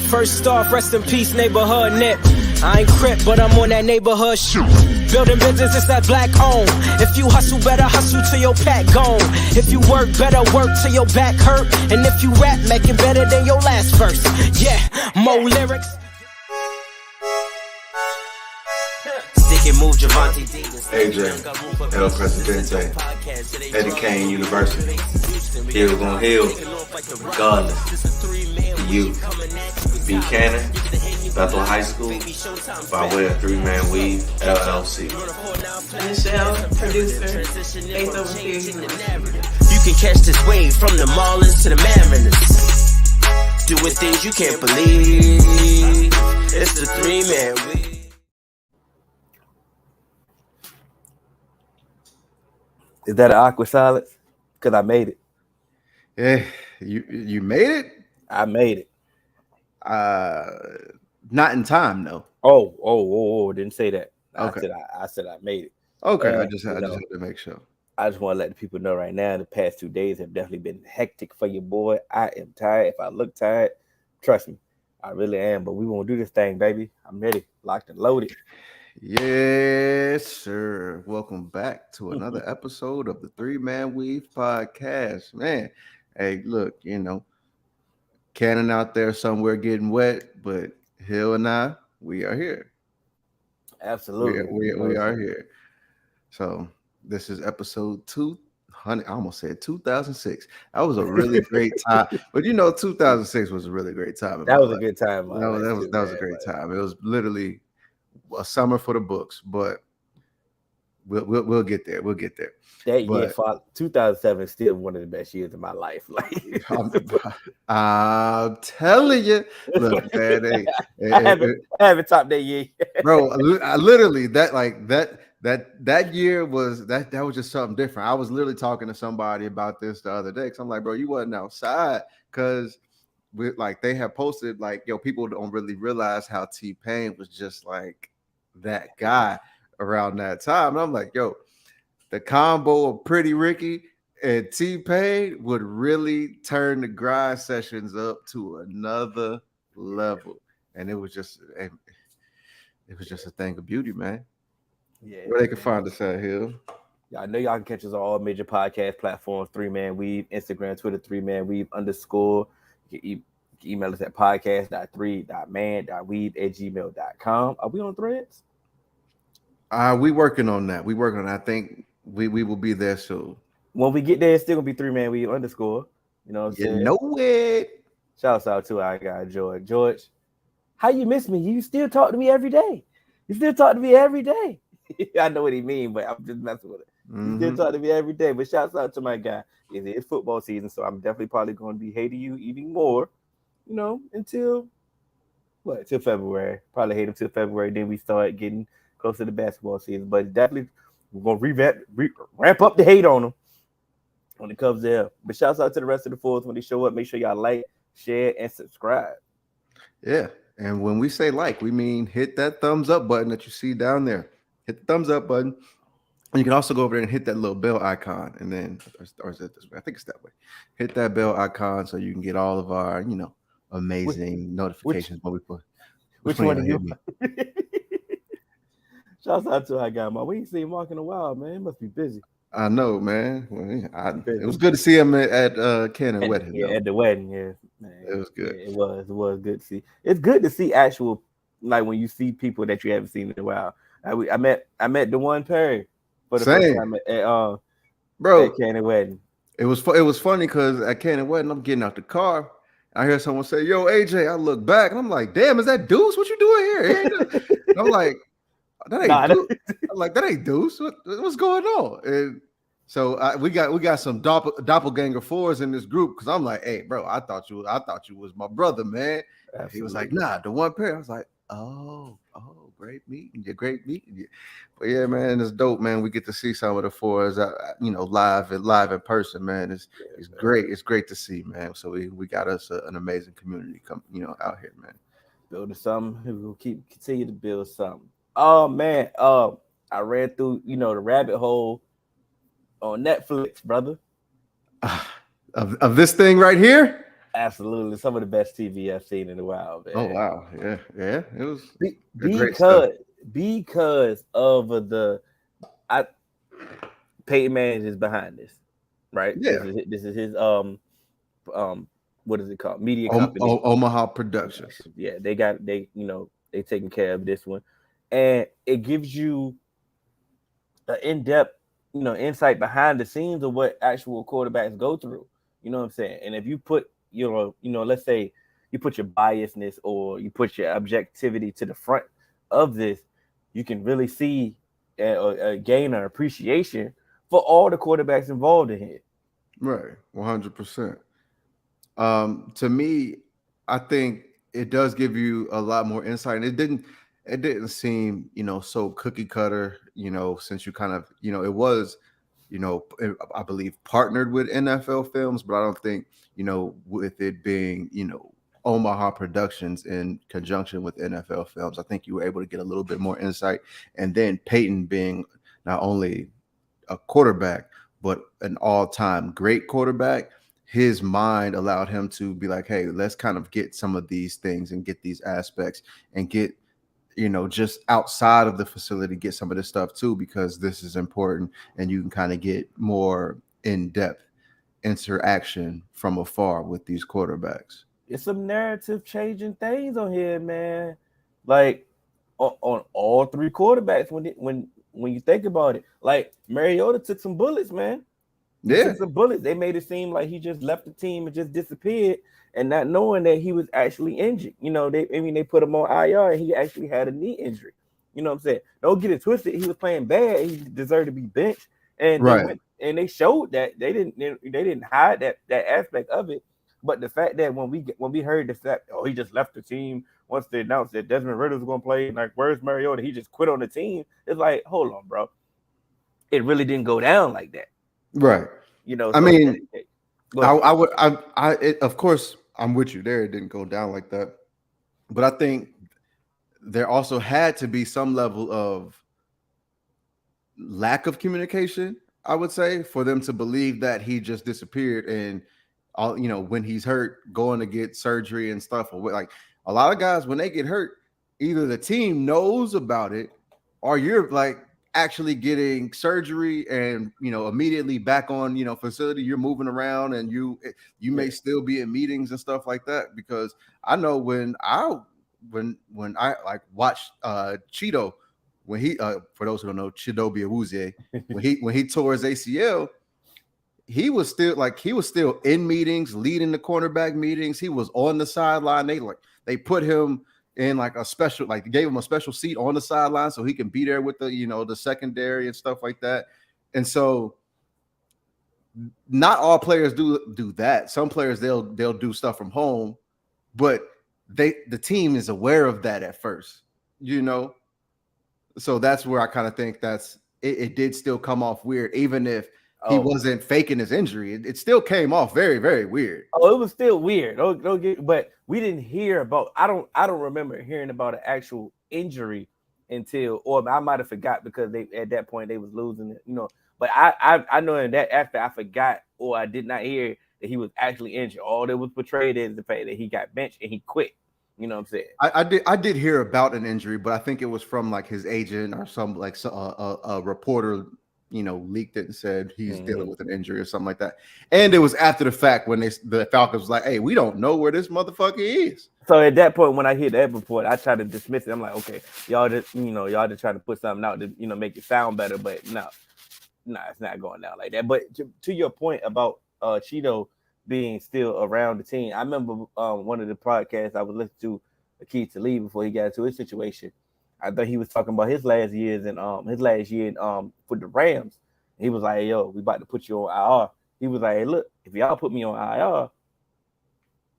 First off, rest in peace, neighborhood nip. I ain't crip, but I'm on that neighborhood shoot. Building business, it's that black owned. If you hustle, better hustle till your pack gone. If you work, better work till your back hurt. And if you rap, make it better than your last verse. Yeah, more lyrics. Stick and move, Javante AJ, El Presidente, Eddie Kane University. Hill gon' heal, regardless. You, B. Cannon, Bethel High School, by way of 3-Man Weave, LLC. Michelle, producer, Faith Overseas. You can catch this wave from the Marlins to the Mariners. Doing things you can't believe. It's the 3-Man Weave. Is that an awkward silence? Because I made it. Yeah, you made it? I made it. Not in time, though. Oh, didn't say that. Okay. I said I made it. Okay, I just had to make sure. I just want to let the people know right now, the past 2 days have definitely been hectic for your boy. I am tired. If I look tired, trust me, I really am. But we won't do this thing, baby. I'm ready, locked and loaded. Yes, sir. Welcome back to another episode of the 3-Man Weave podcast. Man, hey, look, Cannon out there somewhere getting wet, but Hill and I, we are here. Absolutely. We are here. So this is episode 200. I almost said 2006. That was a really great time. But 2006 was a really great time. That was a good time. That was a great time. It was literally a summer for the books, but we'll get there. We'll get there. That year, 2007 is still one of the best years of my life. Like I'm telling you, look, man, I haven't topped that year, bro. I literally that year was that was just something different. I was literally talking to somebody about this the other day because I'm like, bro, you wasn't outside because they have posted people don't really realize how T-Pain was just like that guy around that time. And I'm like, yo, the combo of Pretty Ricky and T-Pain would really turn the grind sessions up to another level. And it was just a thing of beauty, man. Yeah, where they can find us at Hill. Yeah, I know y'all can catch us on all major podcast platforms, 3-Man Weave, Instagram, Twitter, 3-Man Weave _. You can email us at podcast.3.man.weave@gmail.com. Are we on Threads? We working on that. I think we will be there soon. When we get there, it's still gonna be 3-Man Weave _. You know what I'm saying? You know it. Shouts out to our guy George. George, how you miss me? You still talk to me every day. I know what he means, but I'm just messing with it. You still talk to me every day. But shouts out to my guy. It is football season, so I'm definitely probably going to be hating you even more, until February. Probably hate him till February. Then we start getting close to the basketball season. But definitely we're going to ramp up the hate on him when it comes there. But shouts out to the rest of the fools when they show up. Make sure y'all like, share, and subscribe. Yeah. And when we say like, we mean hit that thumbs up button that you see down there. Hit the thumbs up button. And you can also go over there and hit that little bell icon. And then, or is it this way? I think it's that way. Hit that bell icon so you can get all of our, amazing notifications. Which one do you? Shouts out to our guy, man. We ain't seen Mark in a while, man. He must be busy. I know, man. It was good to see him at Cannon wedding. Yeah, at the wedding, yeah. Man. It was good. Yeah, it was good to see. It's good to see actual, when you see people that you haven't seen in a while. I met DeAndre Perry for the first time at Cannon wedding. It was funny because at Cannon wedding, I'm getting out the car. I hear someone say, "Yo, AJ," I look back and I'm like, "Damn, is that Deuce? What you doing here?" And I'm like, "That ain't Deuce." I'm like, "That ain't Deuce. What's going on?" And so we got some doppelganger fours in this group because I'm like, "Hey, bro, I thought you was my brother, man." He was like, "Nah, DeAndre Perry." I was like, "Oh, great meeting you. But yeah, man, it's dope, man. We get to see some of the fours, live in person, man. It's great. It's great to see, man. So we got us an amazing community out here, man. Building something. We will continue to build something. Oh man, I ran through the rabbit hole on Netflix, brother. Of this thing right here. Absolutely, some of the best TV I've seen in a while, man. Oh wow, yeah, it was because stuff. Because of Peyton Manning is behind this, right? Yeah, This is his what is it called? Media company. Omaha Productions. Yeah, they taking care of this one, and it gives you an in-depth, insight behind the scenes of what actual quarterbacks go through. You know what I'm saying? And if you put let's say you put your biasness or you put your objectivity to the front of this, you can really see a gain or appreciation for all the quarterbacks involved in it. Right, 100%. To me, I think it does give you a lot more insight. It didn't seem, so cookie cutter, since you kind of, it was, I believe partnered with NFL Films, but I don't think, with it being, Omaha Productions in conjunction with NFL Films, I think you were able to get a little bit more insight. And then Peyton being not only a quarterback, but an all-time great quarterback, his mind allowed him to be like, hey, let's kind of get some of these things and get these aspects and get, just outside of the facility, get some of this stuff too, because this is important and you can kind of get more in-depth interaction from afar with these quarterbacks. It's some narrative changing things on here, man. Like on all three quarterbacks, when you think about it, like Mariota took some bullets, man. He took some bullets. They made it seem like he just left the team and just disappeared, and not knowing that he was actually injured. They put him on IR and he actually had a knee injury. You know what I'm saying? Don't get it twisted. He was playing bad. He deserved to be benched, and they showed that they didn't hide that aspect of it. But the fact that when we heard the fact, he just left the team once they announced that Desmond Ridder was going to play, like, where's Mariota? He just quit on the team. It's like, hold on, bro. It really didn't go down like that. Right. I mean, of course, I'm with you there. It didn't go down like that. But I think there also had to be some level of lack of communication, I would say, for them to believe that he just disappeared and all, when he's hurt, going to get surgery and stuff. Or like a lot of guys, when they get hurt, either the team knows about it or you're like actually getting surgery and immediately back on facility. You're moving around and you may still be in meetings and stuff like that. Because I know when I like watched Cheeto, when he for those who don't know, Chidobe Awuzie, when he tore his ACL, he was still in meetings, leading the cornerback meetings. He was on the sideline. They put him in like a special, like they gave him a special seat on the sideline so he can be there with the the secondary and stuff like that. And so not all players do that. Some players they'll do stuff from home, but the team is aware of that at first, So that's where I kind of think it did still come off weird, even if he wasn't faking his injury. It still came off very, very weird. Oh, it was still weird. But we didn't hear about. I don't remember hearing about an actual injury or I might have forgot because at that point they was losing it, But I know in that aspect I forgot or I did not hear that he was actually injured. All that was portrayed is the fact that he got benched and he quit. You know what I'm saying? I did hear about an injury, but I think it was from like his agent or some like a reporter. Leaked it and said he's dealing with an injury or something like that. And it was after the fact when the Falcons was like, hey, we don't know where this motherfucker is. So at that point, when I hear that report, I try to dismiss it. I'm like, okay, y'all just trying to put something out to, make it sound better. But no, it's not going down like that. But to your point about Cheeto being still around the team, I remember one of the podcasts I was listening to, Akeem Talib, before he got into his situation. I think he was talking about his last year for the Rams. He was like, yo, we about to put you on IR. He was like, hey, look, if y'all put me on IR,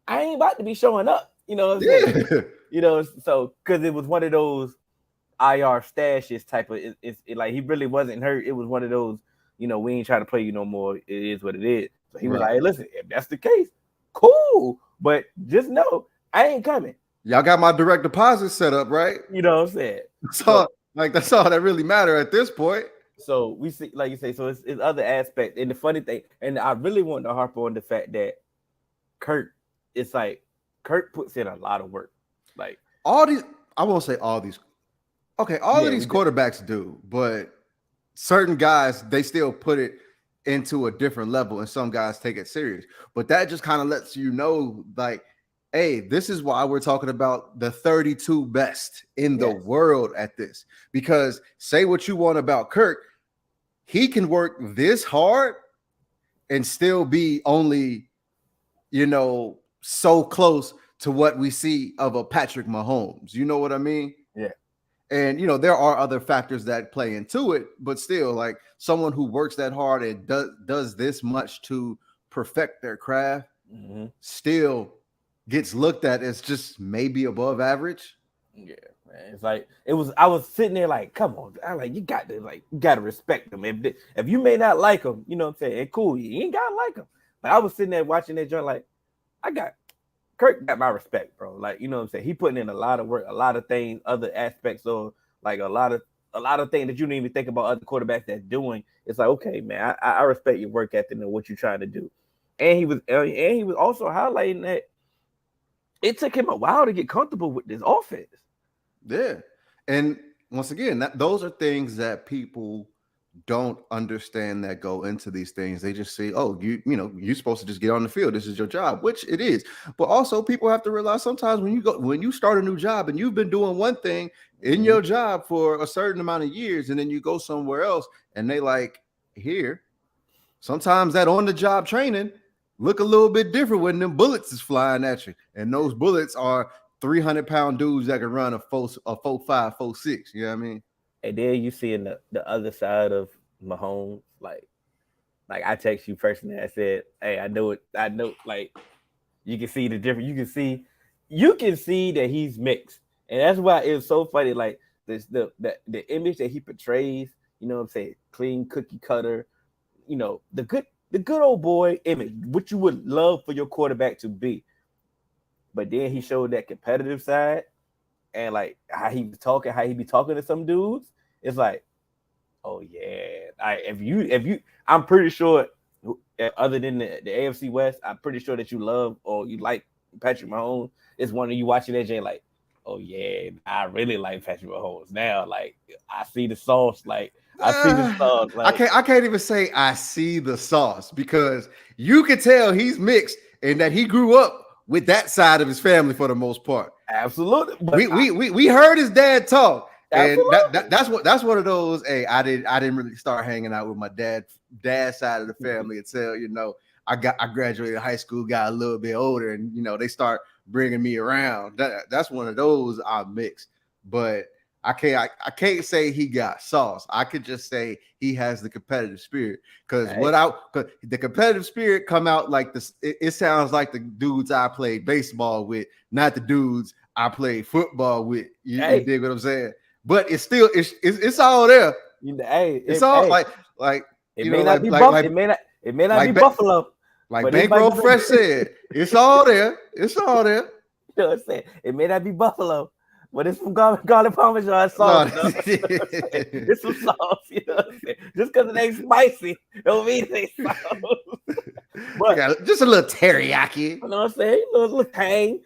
I ain't about to be showing up. You know what I'm saying? So because it was one of those IR stashes type of it's like he really wasn't hurt. It was one of those, we ain't trying to play you no more. It is what it is. So he was like, hey, listen, if that's the case, cool. But just know I ain't coming. Y'all got my direct deposit set up, right? You know what I'm saying? So that's all that really matter at this point. So we see, like you say, so it's other aspects. And the funny thing, and I really want to harp on the fact that Kurt it's like Kirk puts in a lot of work. Like all these, I won't say all these. Okay, all of these quarterbacks do, but certain guys, they still put it into a different level, and some guys take it serious. But that just kind of lets you know, like, hey, this is why we're talking about the 32 best in the world at this. Because say what you want about Kirk, he can work this hard and still be only, so close to what we see of a Patrick Mahomes. You know what I mean? Yeah. And, there are other factors that play into it, but still, like, someone who works that hard and does this much to perfect their craft still gets looked at as just maybe above average. Yeah, man. It's like I was sitting there like, come on, I like you got to respect them. If you may not like them, you know what I'm saying? It's cool, you ain't gotta like them. But I was sitting there watching that joint like, Kirk got my respect, bro. Like, you know what I'm saying? He putting in a lot of work, a lot of things, other aspects of like a lot of things that you don't even think about other quarterbacks that's doing. It's like, okay, man, I respect your work ethic and what you're trying to do. And he was also highlighting that it took him a while to get comfortable with this offense. Yeah. And once again, those are things that people don't understand that go into these things. They just say, oh, you're supposed to just get on the field. This is your job, which it is. But also people have to realize sometimes when you start a new job and you've been doing one thing in your job for a certain amount of years, and then you go somewhere else and they like here, sometimes that on the job training look a little bit different when them bullets is flying at you. And those bullets are 300-pound dudes that can run a 4.5, 4.6. You know what I mean? And then you see in the other side of Mahomes, like I text you personally. I said, "Hey, I know it. I know." Like you can see the difference. You can see that he's mixed, and that's why it's so funny. Like the image that he portrays. You know what I'm saying? Clean cookie cutter. The good old boy image, what you would love for your quarterback to be. But then he showed that competitive side. And like how he be talking to some dudes, it's like, oh yeah. If you, I'm pretty sure, other than the AFC West, I'm pretty sure that you love or you like Patrick Mahomes. It's one of you watching that Jay like, oh yeah, I really like Patrick Mahomes now. Like I see the sauce. Like I see the sauce. Like, I can't even say I see the sauce because you can tell he's mixed and that he grew up with that side of his family for the most part. Absolutely. We heard his dad talk. Absolutely. And that's one of those. Hey, I didn't really start hanging out with my dad's side of the family until I graduated high school, got a little bit older, and they start bringing me around. That's one of those I'm mixed. But I can't say he got sauce. I could just say he has the competitive spirit. Because the competitive spirit come out like this. It sounds like the dudes I played baseball with, not the dudes I played football with. You dig what I'm saying? But it's still it's all there. It's all like it may not be Buffalo. Like Bankroll Fresh said, it's all there. It's all there. You know what I'm saying? It may not be Buffalo. But it's from garlic parmesan sauce. No. It's some sauce, you know what I'm saying? Just because it ain't spicy, don't mean it ain't sauce. But just a little teriyaki. You know what I'm saying? A little tang.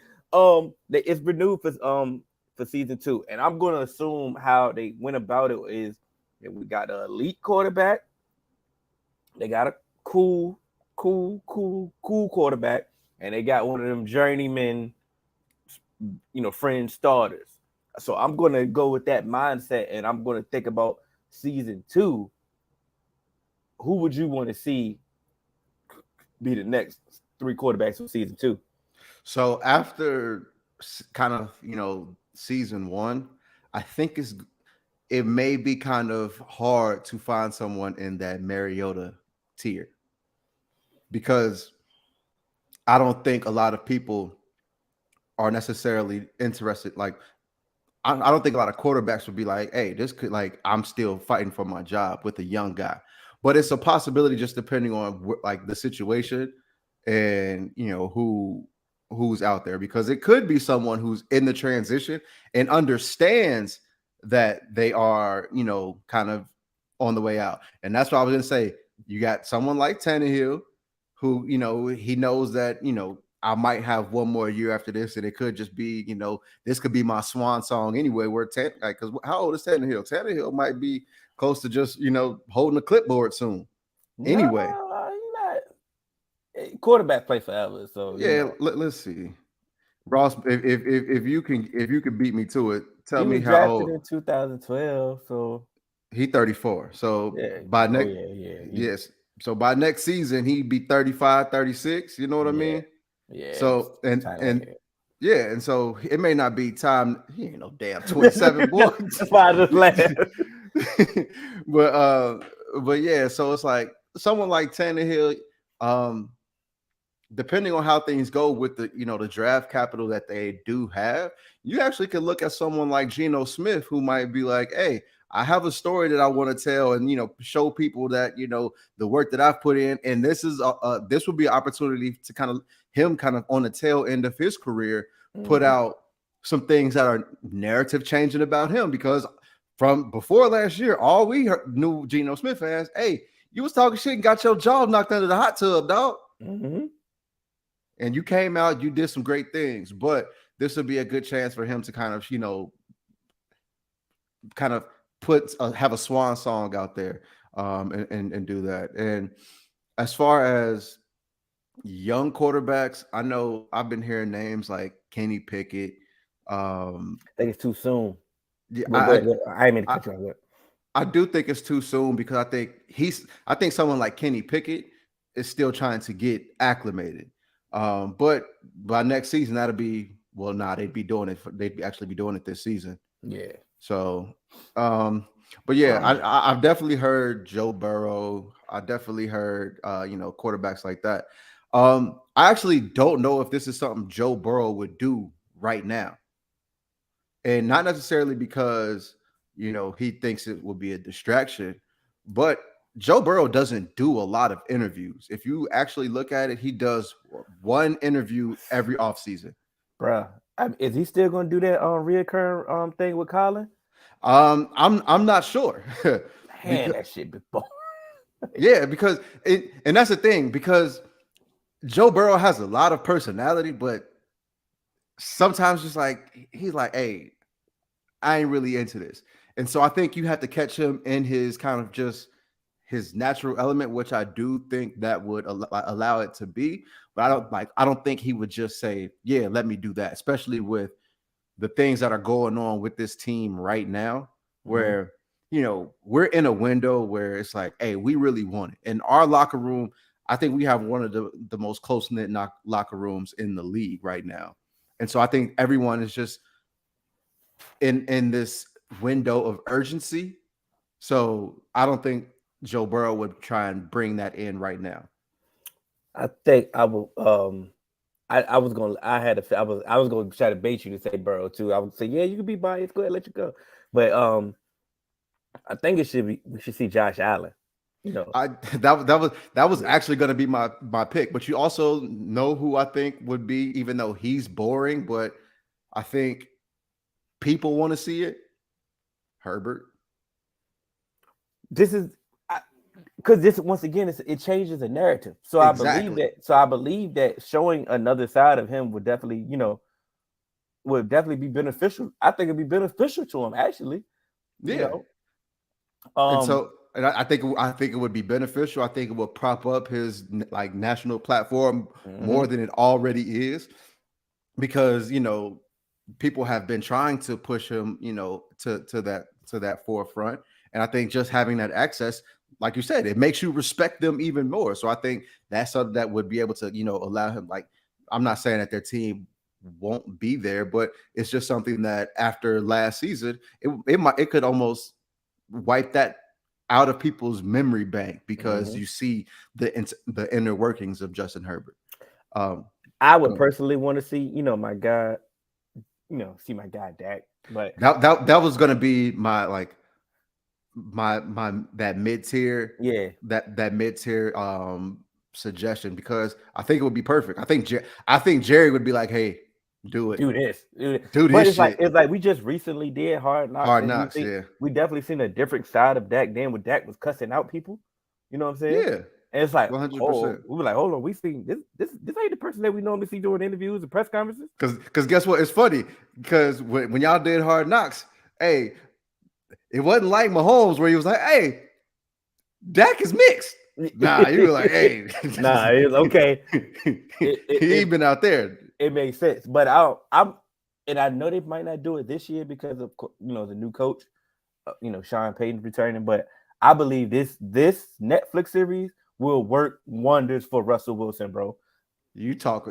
It's renewed for season 2. And I'm gonna assume how they went about it is that we got an elite quarterback. They got a cool quarterback, and they got one of them journeyman fringe starters. So I'm going to go with that mindset, and I'm going to think about season 2. Who would you want to see be the next 3 quarterbacks for season 2? So after kind of, season 1, I think it may be kind of hard to find someone in that Mariota tier because I don't think a lot of people are necessarily interested. Like, I don't think a lot of quarterbacks would be like, hey, this could, like, I'm still fighting for my job with a young guy. But it's a possibility just depending on like the situation and, who's out there, because it could be someone who's in the transition and understands that they are, kind of on the way out. And that's what I was going to say. You got someone like Tannehill who, he knows that, I might have one more year after this, and it could just be, this could be my swan song anyway. Where because how old is Tannehill? Tannehill might be close to just holding a clipboard soon. Anyway, not. Quarterback play forever, so yeah. Let's see, Ross. If you can beat me to it, tell me how old. He was drafted in 2012, so he 34. So by next, yes. So by next season, he'd be 35, 36. You know what I mean? Yeah. So and yeah, and so it may not be time. He ain't no damn 27 boy. That's why I just laughed. But yeah, so it's like someone like Tannehill, depending on how things go with the the draft capital that they do have, you actually could look at someone like Geno Smith, who might be like, hey, I have a story that I want to tell, and show people that the work that I've put in, and this would be an opportunity to kind of on the tail end of his career, put out some things that are narrative changing about him, because from before last year, all we knew Geno Smith as, hey, you was talking shit and got your jaw knocked under the hot tub, dog. Mm-hmm. And you came out, you did some great things, but this would be a good chance for him to kind of, have a swan song out there, and do that. And as far as young quarterbacks, I know I've been hearing names like Kenny Pickett. I think it's too soon. Yeah, I do think it's too soon, because I think someone like Kenny Pickett is still trying to get acclimated. But by next season, that'll be they'd actually be doing it this season. Yeah. So, but yeah, I've definitely heard Joe Burrow. I definitely heard, quarterbacks like that. I actually don't know if this is something Joe Burrow would do right now, and not necessarily because he thinks it will be a distraction, but Joe Burrow doesn't do a lot of interviews. If you actually look at it, he does one interview every offseason. Bruh, is he still going to do that reoccurring thing with Colin? I'm not sure. Man, that shit be boring. Yeah, because and that's the thing, because Joe Burrow has a lot of personality, but sometimes just like he's like, hey, I ain't really into this. And so I think you have to catch him in his kind of just his natural element, which I do think that would allow it to be. But I don't think he would just say, yeah, let me do that, especially with the things that are going on with this team right now, where, we're in a window where it's like, hey, we really want it. In our locker room, I think we have one of the most close-knit locker rooms in the league right now. And so I think everyone is just in this window of urgency. So I don't think Joe Burrow would try and bring that in right now. I think I will. I was going to try to bait you to say Burrow too. I would say, yeah, you can be biased. Go ahead, let you go. But I think we should see Josh Allen. That was actually going to be my pick. But you also know who I think would be, even though he's boring, but I think people want to see it. Herbert. This is because this, once again, it changes the narrative. So exactly. I believe that showing another side of him would definitely, be beneficial. I think it'd be beneficial to him, actually. Yeah. And I think it would be beneficial. I think it would prop up his national platform more than it already is, because people have been trying to push him, to that forefront. And I think just having that access, like you said, it makes you respect them even more. So I think that's something that would be able to, allow him. I'm not saying that their team won't be there, but it's just something that after last season, it could almost wipe that out of people's memory bank, because you see the inner workings of Justin Herbert. I would personally want to see, my guy, see my guy Dak, but that was going to be my that mid-tier, that mid-tier suggestion, because I think it would be perfect. I think Jerry would be like, hey, do it. Do this. But it's like we just recently did Hard Knocks. Hard Knocks, we definitely seen a different side of Dak then, when Dak was cussing out people. You know what I'm saying? Yeah. And it's like, 100%. We were like, hold on, we seen this ain't the person that we normally see doing interviews and press conferences. Because guess what? It's funny because when y'all did Hard Knocks, hey, it wasn't like Mahomes where he was like, hey, Dak is mixed. Nah, you were like, hey, nah, it was okay. He ain't been out there. It makes sense, but and I know they might not do it this year because of the new coach, Sean Payton returning. But I believe this Netflix series will work wonders for Russell Wilson, bro. You talk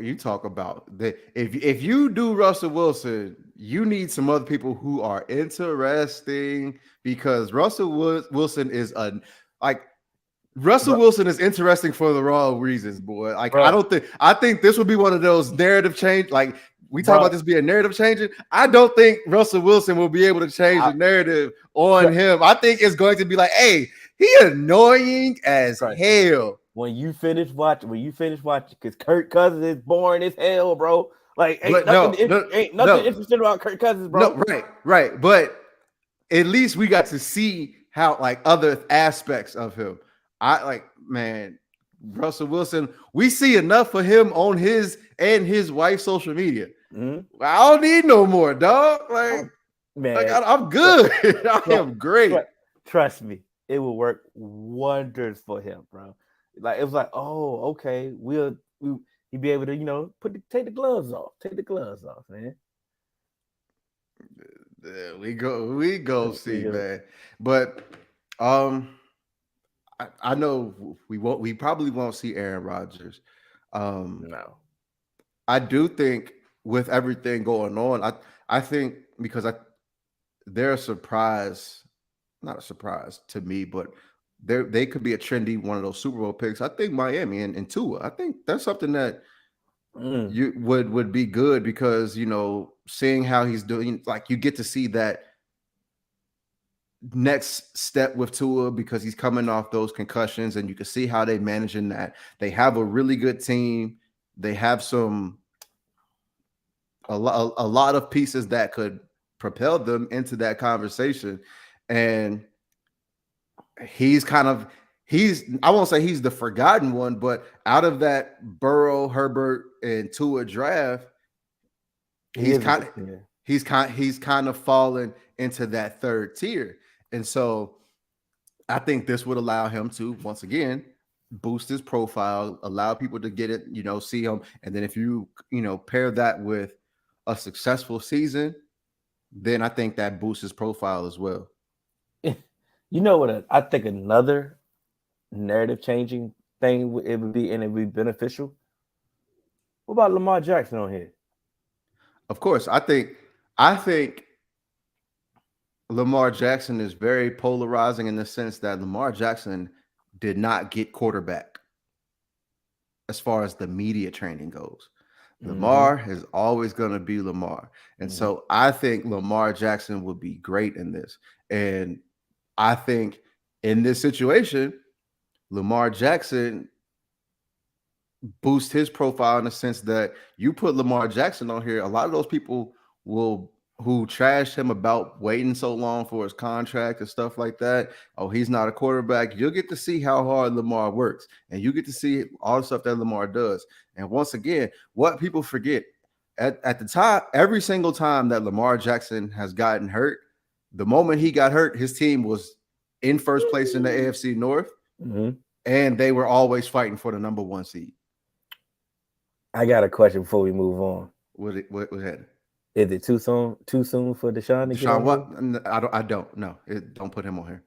about that. If you do Russell Wilson, you need some other people who are interesting because Russell Wilson is Wilson is interesting for the wrong reasons, boy. Like, bro, I think this would be one of those narrative change. Like, we talk about this being narrative changing. I don't think Russell Wilson will be able to change the narrative on him. I think it's going to be like, hey, he annoying as hell. When you finish watching, because Kirk Cousins is boring as hell, bro. Like, ain't nothing interesting about Kirk Cousins, bro. No, right. But at least we got to see how other aspects of him. Russell Wilson, we see enough of him on his and his wife's social media. Mm-hmm. I don't need no more, dog. I'm good. I am great. Trust me, it will work wonders for him, bro. Like, it was like, oh, okay, he'd be able to, take the gloves off. Take the gloves off, man. We go see, man. But I know we probably won't see Aaron Rodgers. No. I do think with everything going on, I think because they're not a surprise to me, but they could be a trendy one of those Super Bowl picks. I think Miami and Tua. I think that's something that you would be good because seeing how he's doing, like, you get to see that next step with Tua because he's coming off those concussions, and you can see how they're managing that. They have a really good team. They have a lot of pieces that could propel them into that conversation, and I won't say he's the forgotten one, but out of that Burrow, Herbert, and Tua draft, he's kind of fallen into that third tier. And so I think this would allow him to, once again, boost his profile, allow people to get it, see him. And then if you pair that with a successful season, then I think that boosts his profile as well. You know what? I think another narrative changing thing it would be beneficial. What about Lamar Jackson on here? Of course, I think Lamar Jackson is very polarizing in the sense that Lamar Jackson did not get quarterback as far as the media training goes. Lamar is always going to be Lamar. And so I think Lamar Jackson would be great in this. And I think in this situation, Lamar Jackson boosts his profile in the sense that you put Lamar Jackson on here, a lot of those people who trashed him about waiting so long for his contract and stuff like that. Oh, he's not a quarterback. You'll get to see how hard Lamar works, and you get to see all the stuff that Lamar does. And once again, what people forget at the time, every single time that Lamar Jackson has gotten hurt, the moment he got hurt, his team was in first place in the AFC North, and they were always fighting for the number 1 seed. I got a question before we move on. What was that? Is it too soon for Deshaun to get on? What? I don't know. Don't put him on here.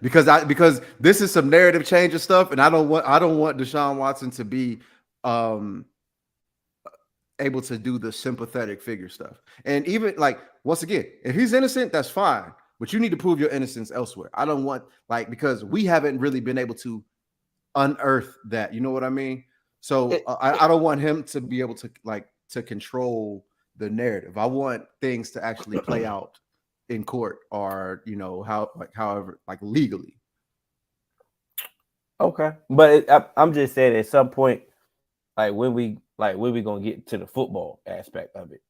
Because this is some narrative change and stuff, and I don't want Deshaun Watson to be able to do the sympathetic figure stuff. And even once again, if he's innocent, that's fine. But you need to prove your innocence elsewhere. I don't want because we haven't really been able to unearth that. You know what I mean? So I don't want him to be able to to control the narrative. I want things to actually play out in court or however legally. Okay, but I'm just saying at some point, when we gonna get to the football aspect of it,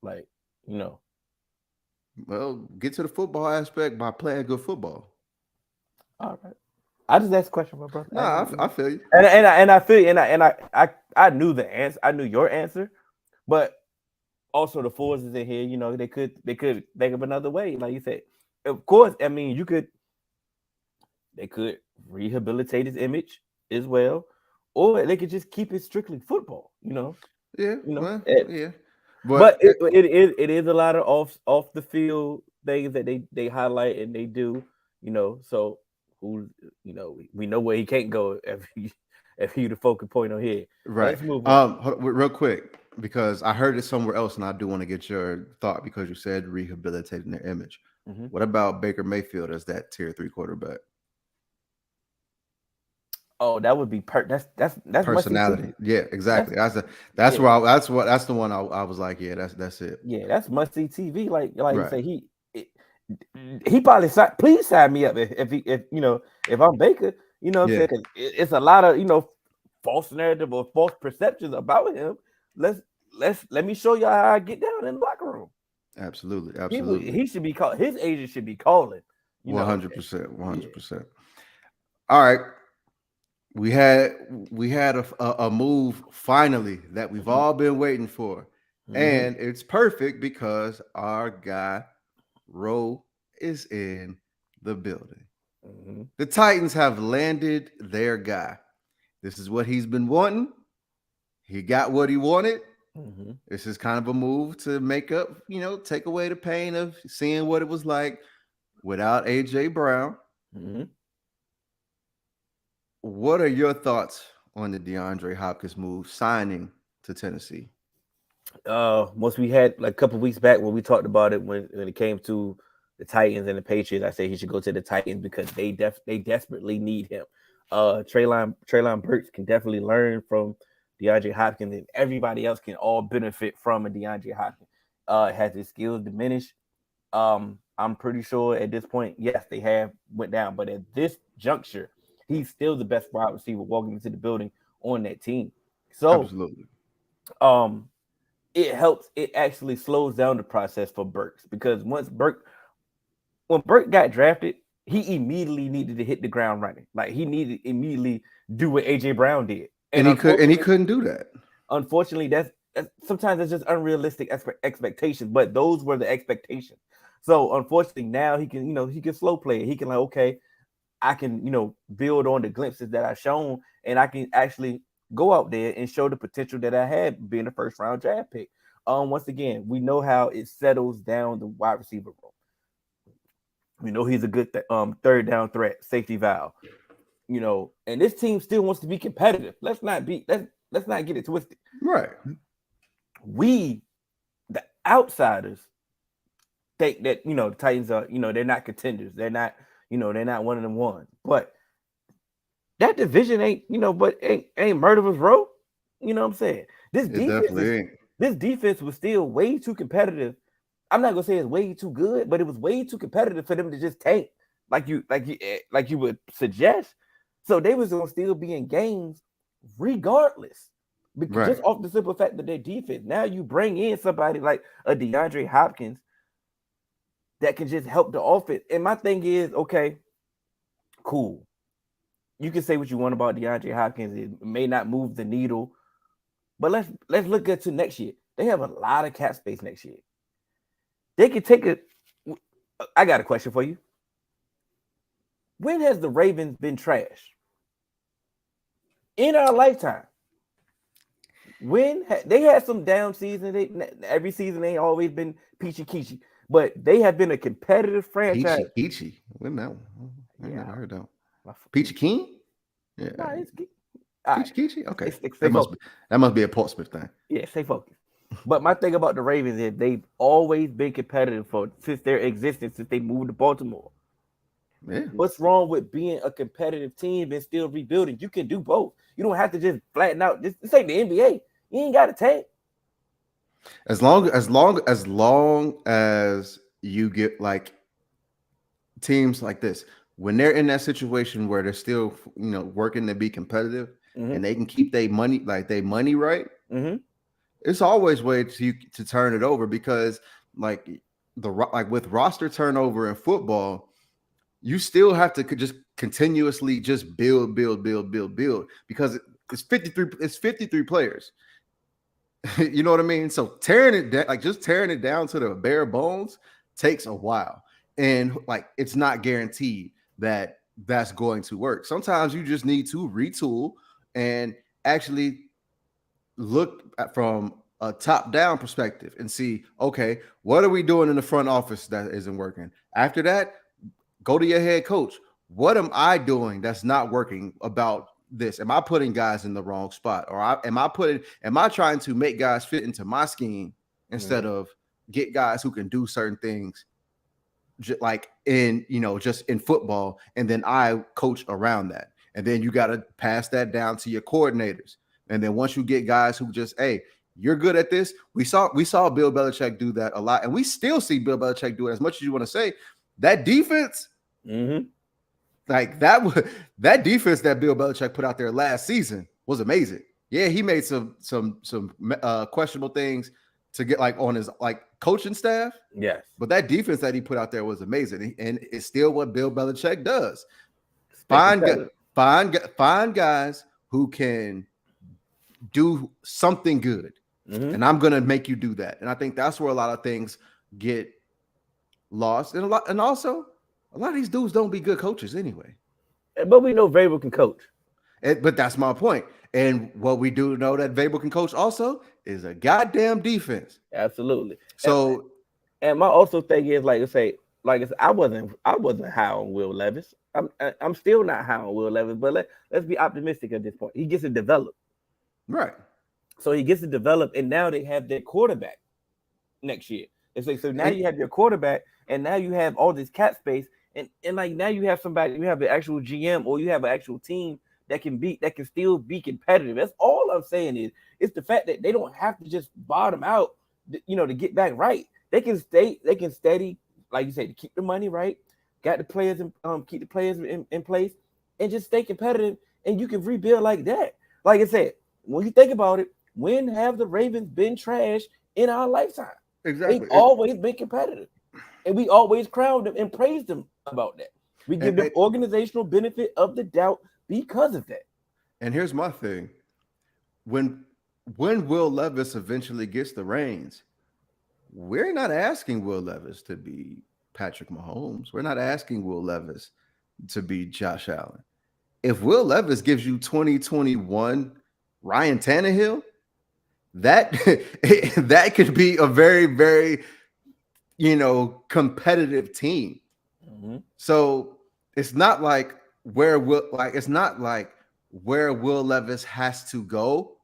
Well, get to the football aspect by playing good football. All right, I just asked a question, my brother. I feel you. And I feel you, and I knew the answer. I knew your answer, but also the forces in here, you know, they could think of another way. Like you said, of course, I mean, they could rehabilitate his image as well, or they could just keep it strictly football. You know. Yeah. You know. Well, yeah. But it is a lot of off the field things that they highlight and they do. You know. So who, you know, we know where he can't go if he the focal point on here. Right. Let's move on. Real quick, because I heard it somewhere else, and I do want to get your thought because you said rehabilitating their image. Mm-hmm. What about Baker Mayfield as that tier 3 quarterback? Oh, that would be that's personality. Yeah, exactly. That's the one I was like, yeah, that's it. Yeah, that's must see TV. Like right. You say, he probably please sign me up if you know, if I'm Baker, you know what I'm saying? It's a lot of, you know, false narrative or false perceptions about him. Let me show y'all how I get down in the locker room. Absolutely. He should be called. His agent should be calling. 100%. All right. We had a move finally that we've all been waiting for. Mm-hmm. And it's perfect because our guy Rowe is in the building. Mm-hmm. The Titans have landed their guy. This is what he's been wanting. He got what he wanted. Mm-hmm. This is kind of a move to make up, you know, take away the pain of seeing what it was like without AJ Brown. Mm-hmm. What are your thoughts on the DeAndre Hopkins move signing to Tennessee? Once we had like a couple of weeks back when we talked about it when it came to the Titans and the Patriots, I said he should go to the Titans because they desperately need him. Treylon Burks can definitely learn from DeAndre Hopkins, and everybody else can all benefit from a DeAndre Hopkins. Has his skills diminished? I'm pretty sure at this point, yes, they have went down, but at this juncture, he's still the best wide receiver walking into the building on that team. So, absolutely. It helps. It actually slows down the process for Burks because when Burke got drafted, he immediately needed to hit the ground running. Like he needed to immediately do what AJ Brown did, and he couldn't do that. Unfortunately, that's sometimes it's just unrealistic expectations. But those were the expectations. So unfortunately, now he can slow play. He can like, okay, I can, build on the glimpses that I've shown, and I can actually go out there and show the potential that I had being a first round draft pick. Once again, we know how it settles down the wide receiver room. We know he's a good third down threat, safety valve. And this team still wants to be competitive. Let's not get it twisted. Right. We, the outsiders, think that the Titans are, they're not contenders. They're not, they're not one of them ones. But that division ain't murderer's row. You know what I'm saying? This defense was still way too competitive. I'm not gonna say it's way too good, but it was way too competitive for them to just tank like you would suggest. So they was gonna still be in games regardless, because just off the simple fact that their defense. Now you bring in somebody like a DeAndre Hopkins that can just help the offense. And my thing is, okay, cool. You can say what you want about DeAndre Hopkins. It may not move the needle, but let's look at to next year. They have a lot of cap space next year. They could take it. I got a question for you. When has the Ravens been trash? In our lifetime. When they had some down season, every season ain't always been peachy keechy, but they have been a competitive franchise. Peachy. When that one? I never heard that. Peachy Keen? Yeah. Nah, it's Peachy? Okay. That must be a Portsmouth thing. Yeah, stay focused. But my thing about the Ravens is they've always been competitive since their existence, since they moved to Baltimore. Yeah. What's wrong with being a competitive team and still rebuilding? You can do both. You don't have to just flatten out. This ain't the NBA. You ain't got to tank. As long as you get like teams like this, when they're in that situation where they're still working to be competitive, mm-hmm. and they can keep their money right. Mm-hmm. It's always way to turn it over, because with roster turnover in football, you still have to just continuously just build because it's 53 players. You know what I mean? So tearing it down to the bare bones takes a while. And like, it's not guaranteed that that's going to work. Sometimes you just need to retool and actually look at from a top-down perspective and see, okay, what are we doing in the front office that isn't working? After that, go to your head coach. What am I doing that's not working about this? Am I putting guys in the wrong spot? Or am I trying to make guys fit into my scheme instead of get guys who can do certain things like just in football, and then I coach around that. And then you got to pass that down to your coordinators. And then once you get guys who just, hey, you're good at this. We saw Bill Belichick do that a lot, and we still see Bill Belichick do it. As much as you want to say that defense, like that defense that Bill Belichick put out there last season was amazing. Yeah, he made some questionable things to get like on his like coaching staff. Yes, but that defense that he put out there was amazing, and it's still what Bill Belichick does. Find guys who can do something good, and I'm gonna make you do that. And I think that's where a lot of things get lost, and also a lot of these dudes don't be good coaches anyway. But we know Vrabel can coach. But that's my point. And what we do know that Vrabel can coach also is a goddamn defense. Absolutely. So, and my also thing is like I say, I wasn't high on Will Levis. I'm still not high on Will Levis, but let's be optimistic at this point. He gets to develop. Right. So he gets to develop, and now they have their quarterback next year. It's like, so now you have your quarterback, and now you have all this cap space, and like now you have somebody, you have an actual GM, or you have an actual team that can still be competitive. That's all I'm saying is it's the fact that they don't have to just bottom out, to get back right. They can steady, like you said, to keep the money right, got the players keep the players in place, and just stay competitive, and you can rebuild like that. Like I said, when you think about it, when have the Ravens been trash in our lifetime? Exactly. They've always been competitive, and we always crowned them and praised them about that. We give them organizational benefit of the doubt because of that. And here's my thing. When Will Levis eventually gets the reins, we're not asking Will Levis to be Patrick Mahomes. We're not asking Will Levis to be Josh Allen. If Will Levis gives you 2021 Ryan Tannehill, that could be a very, very, competitive team. So it's not like where Will Levis has to go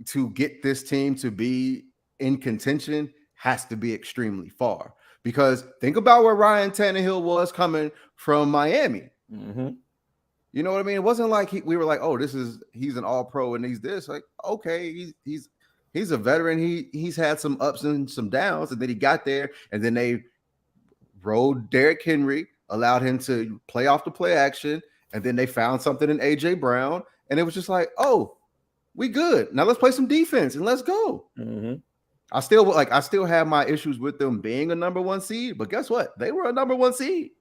to get this team to be in contention has to be extremely far. Because think about where Ryan Tannehill was coming from Miami. You know what I mean? It wasn't like we were like, oh, he's an all-pro and he's this. Like, okay, he's a veteran. He's had some ups and some downs, and then he got there, and then they rode Derrick Henry, allowed him to play off the play action, and then they found something in AJ Brown, and it was just like, oh, we good. Now let's play some defense and let's go. I still have my issues with them being a number one seed, but guess what? They were a number one seed.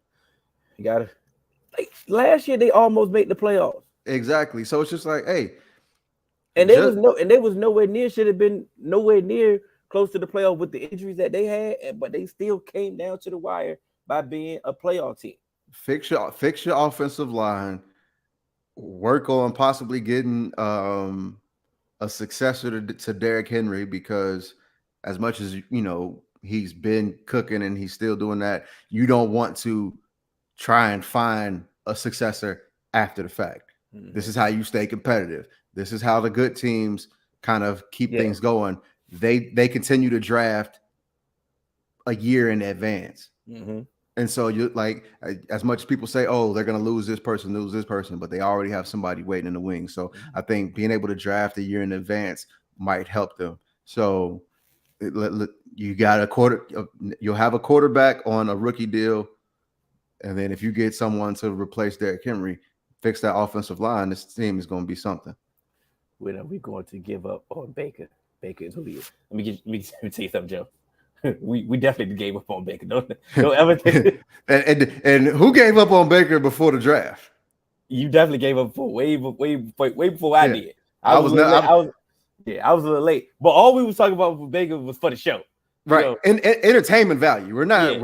You got it. Like last year, they almost made the playoffs. Exactly. So it's just like, hey, and they was nowhere near, should have been nowhere near close to the playoff with the injuries that they had, but they still came down to the wire by being a playoff team. Fix your offensive line. Work on possibly getting a successor to Derrick Henry, because as much as he's been cooking and he's still doing that, you don't want to try and find a successor after the fact. This is how you stay competitive. This is how the good teams kind of keep things going. They continue to draft a year in advance. And so you like, as much as people say, oh, they're going to lose this person, but they already have somebody waiting in the wings. So I think being able to draft a year in advance might help them. So you got you'll have a quarterback on a rookie deal. And then if you get someone to replace Derrick Henry, fix that offensive line, this team is going to be something. When are we going to give up on Baker? Baker is who he is. Let me tell you something, Joe. we definitely gave up on Baker. Don't ever think and who gave up on Baker before the draft? You definitely gave up for way before I did. I was a little late. But all we was talking about for Baker was for the show. Right. You know? And entertainment value. We're not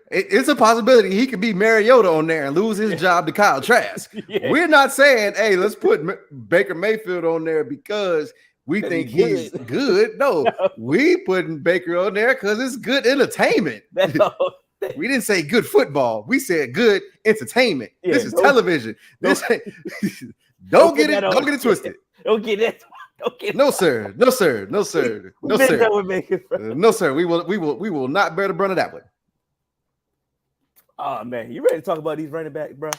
it's a possibility he could be Mariota on there and lose his job to Kyle Trask. We're not saying, hey, let's put Baker Mayfield on there because we think he's good. No, we putting Baker on there because it's good entertainment. We didn't say good football. We said good entertainment. This is television. Don't get it twisted. Don't get it. No, sir. No, sir. No, sir. No, sir. No, sir. We will not bear the brunt of that one. Oh man, you ready to talk about these running backs, bro?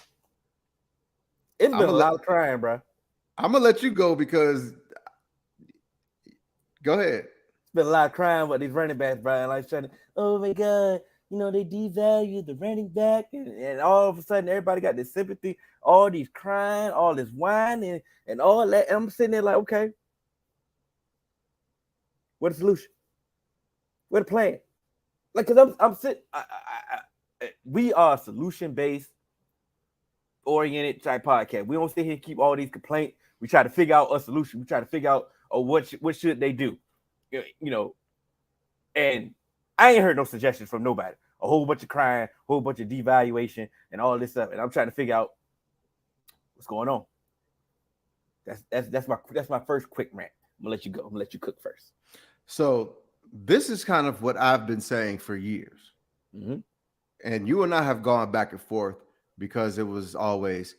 It's been a lot of crying, bro. I'm gonna let you go because. Go ahead. It's been a lot of crying about these running backs, bro. And like trying to, oh my god, they devalued the running back, and all of a sudden everybody got this sympathy, all these crying, all this whining, and all that. And I'm sitting there like, okay, what's the solution? What the plan? Like, cause I'm sitting. We are a solution-based, oriented type podcast. We don't sit here and keep all these complaints. We try to figure out a solution. We try to figure out what should they do, And I ain't heard no suggestions from nobody. A whole bunch of crying, a whole bunch of devaluation, and all this stuff. And I'm trying to figure out what's going on. That's my first quick rant. I'm gonna let you go. I'm gonna let you cook first. So this is kind of what I've been saying for years. Mm-hmm. And you and I have gone back and forth because it was always,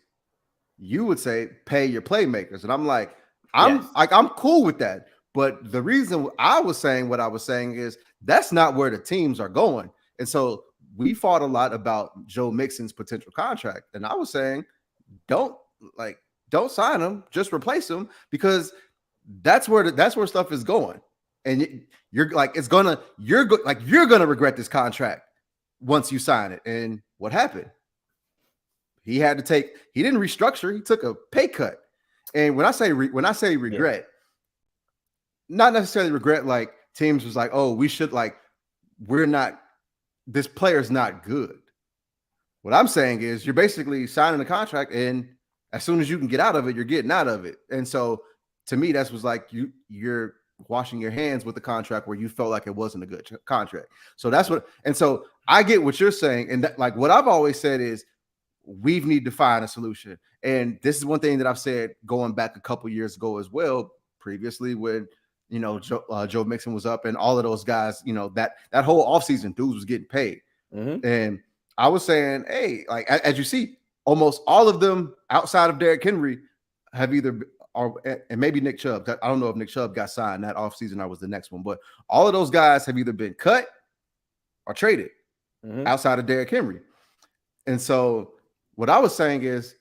you would say, pay your playmakers. And I'm like, I'm cool with that. But the reason I was saying what I was saying is that's not where the teams are going. And so we fought a lot about Joe Mixon's potential contract. And I was saying, don't sign him, just replace him, because that's where stuff is going. And you're gonna regret this contract once you sign it. And what happened? He didn't restructure. He took a pay cut. And when I say regret, not necessarily regret, like teams was like, oh, this player's not good. What I'm saying is you're basically signing a contract, and as soon as you can get out of it, you're getting out of it. And so to me, that was like you're washing your hands with the contract where you felt like it wasn't a good contract. So so I get what you're saying. And like what I've always said is we need to find a solution. And this is one thing that I've said going back a couple years ago as well, previously when, Joe Mixon was up and all of those guys, that whole offseason dudes was getting paid. Mm-hmm. And I was saying, hey, like, as you see, almost all of them outside of Derrick Henry have either and maybe Nick Chubb. I don't know if Nick Chubb got signed that offseason. I was the next one, but all of those guys have either been cut or traded outside of Derrick Henry. And so what I was saying is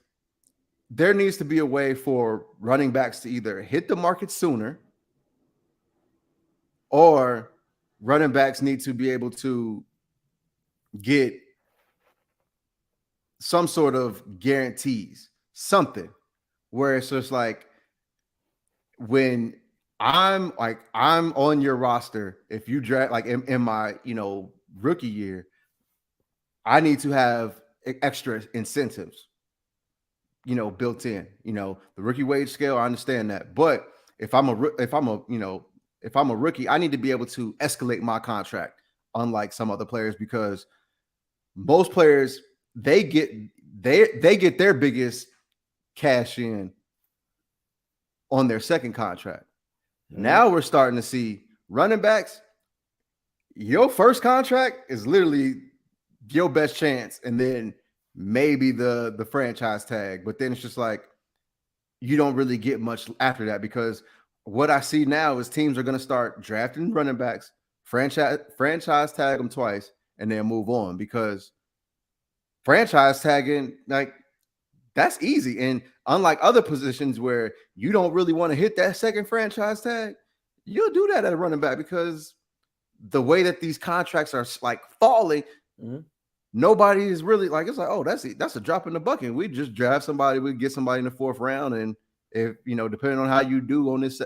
there needs to be a way for running backs to either hit the market sooner, or running backs need to be able to get some sort of guarantees, something where it's just like, when I'm on your roster, if you draft like in my rookie year, I need to have extra incentives, built in. The rookie wage scale, I understand that, but if I'm a rookie, I need to be able to escalate my contract, unlike some other players, because most players they get their biggest cash in on their second contract. Mm-hmm. Now we're starting to see running backs. Your first contract is literally your best chance, and then maybe the franchise tag. But then it's just like you don't really get much after that, because what I see now is teams are going to start drafting running backs, franchise tag them twice, and then move on, because franchise tagging, like, that's easy. And unlike other positions where you don't really want to hit that second franchise tag, you'll do that at a running back, because the way that these contracts are like falling, nobody is really like, it's like, oh, that's a drop in the bucket. We just draft somebody, we get somebody in the fourth round, and if depending on how you do on this,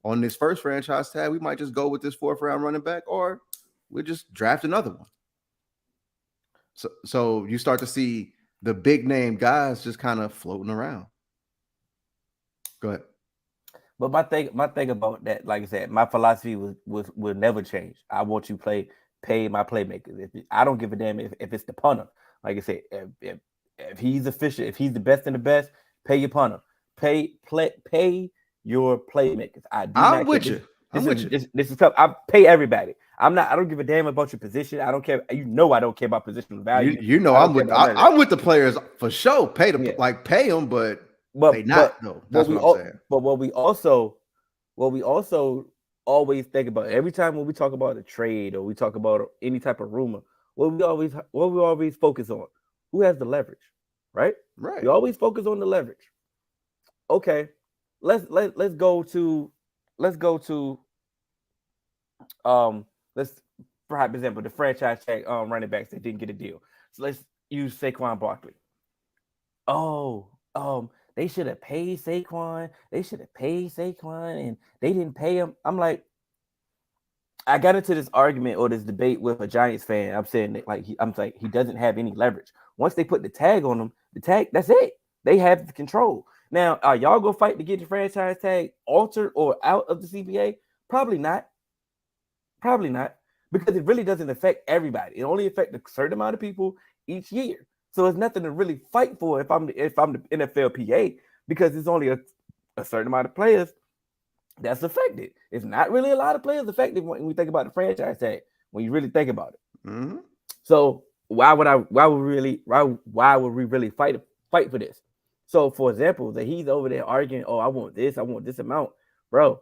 on this first franchise tag, we might just go with this 4th round running back, or we'll just draft another one. So you start to see the big name guys just kind of floating around. Go ahead. But my thing about that, like I said, my philosophy will never change. I want you pay my playmakers. I don't give a damn if it's the punter. Like I said, if he's efficient, if he's the best in the best, pay your punter. Pay your playmakers. I'm with you. This is tough. I pay everybody. I don't give a damn about your position. I don't care. I don't care about positional value. I'm with the players for sure. Pay them, but they not though. That's what I'm saying. But what we also always think about every time when we talk about a trade or we talk about any type of rumor, what we always focus on, who has the leverage, right? Right. We always focus on the leverage. Okay, let's go to let's for example the franchise tag running backs that didn't get a deal. So let's use Saquon Barkley. They should have paid Saquon. And they didn't pay him. I'm like, I got into this argument or this debate with a Giants fan. I'm saying that he doesn't have any leverage. Once they put the tag on him, that's it. They have the control. Now, are y'all gonna fight to get the franchise tag altered or out of the CBA? Probably not. Because it really doesn't affect everybody. It only affects a certain amount of people each year. So it's nothing to really fight for if I'm the NFLPA, because it's only a certain amount of players that's affected. It's not really a lot of players affected when we think about the franchise tag, when you really think about it. Mm-hmm. So why would we really fight for this? So for example, that he's over there arguing, I want this amount. Bro,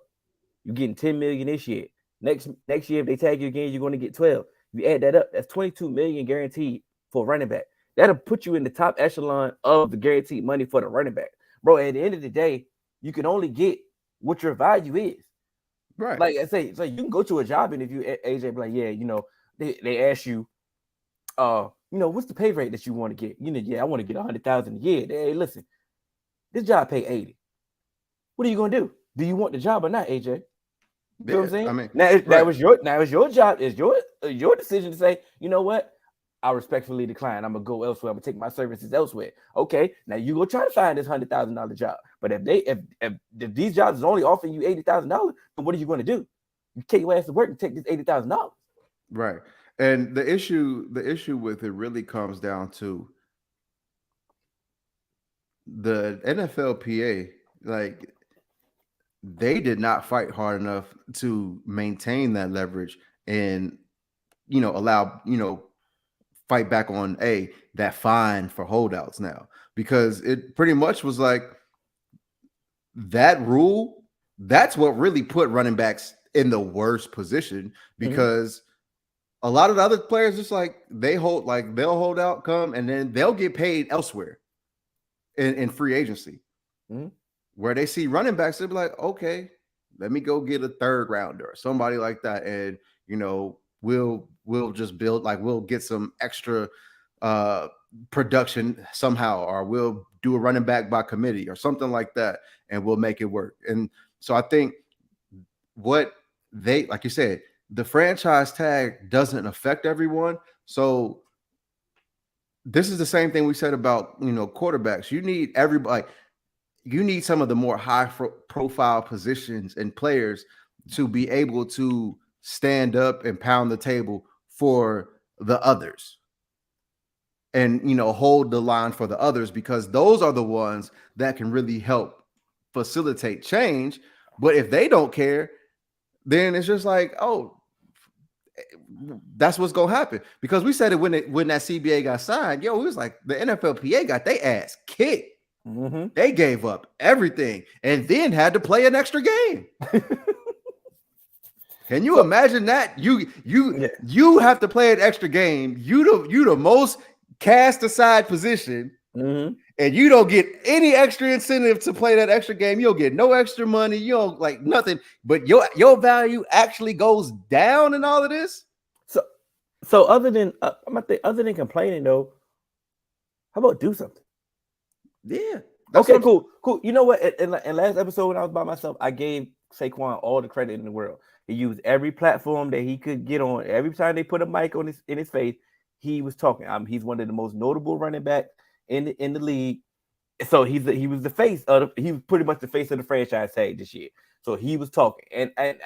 you're getting 10 million this year. Next year, if they tag you again, you're going to get 12. If you add that up, that's 22 million guaranteed for a running back. That'll put you in the top echelon of the guaranteed money for the running back. Bro, at the end of the day, you can only get what your value is. Right. Like I say, so you can go to a job and if you, AJ, be like, they ask you, what's the pay rate that you want to get? I want to get 100,000 a year. Hey, listen, this job pay 80. What are you going to do? Do you want the job or not, AJ? You know what I'm saying? I mean, that was your job. It's your decision to say, you know what? I respectfully decline. I'm gonna go elsewhere. I'm gonna take my services elsewhere. Okay, now you go try to find this $100,000 job. But if these jobs is only offering you $80,000, then what are you going to do? You take your ass to work and take this $80,000. Right. And the issue with it really comes down to the NFLPA. Like, they did not fight hard enough to maintain that leverage and allow fight back on that fine for holdouts now, because it pretty much was like that rule. That's what really put running backs in the worst position, because a lot of the other players just like they'll hold out, come, and then they'll get paid elsewhere in free agency. Where they see running backs, they'll be like, okay, let me go get a 3rd rounder or somebody like that, and we'll just build, we'll get some extra production somehow, or we'll do a running back by committee or something like that, and we'll make it work. And so I think what they, like you said, the franchise tag doesn't affect everyone. So this is the same thing we said about, quarterbacks. You need everybody. You need some of the more high profile positions and players to be able to stand up and pound the table for the others, and hold the line for the others, because those are the ones that can really help facilitate change. But if they don't care, then it's just like, that's what's gonna happen. Because we said it when that CBA got signed, it was like the NFLPA got their ass kicked. They gave up everything and then had to play an extra game. Can you imagine that? You have to play an extra game. You the most cast aside position, and you don't get any extra incentive to play that extra game. You don't get no extra money. You don't like nothing, but your value actually goes down in all of this. So other than complaining though, how about do something? Yeah. Okay, cool. You know what? In last episode when I was by myself, I gave Saquon all the credit in the world. He used every platform that he could get on. Every time they put a mic on in his face, he was talking. He's one of the most notable running backs in the league. So he was the face of he was pretty much the face of the franchise tag this year. So he was talking, and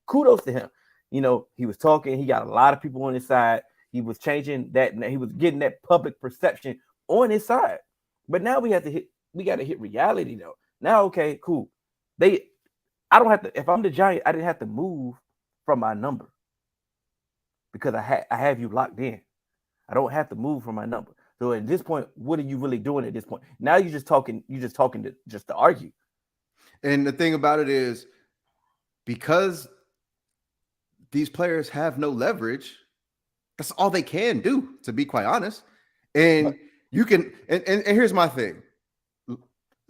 kudos to him. You know, he was talking. He got a lot of people on his side. He was changing that. He was getting that public perception on his side. But now we got to hit reality though. Now, okay, cool. I don't have to. If I'm the Giants, I didn't have to move from my number because I have you locked in. I don't have to move from my number. So at this point, what are you really doing at this point? Now you're just talking to argue. And the thing about it is, because these players have no leverage, that's all they can do, to be quite honest. And you can, and here's my thing.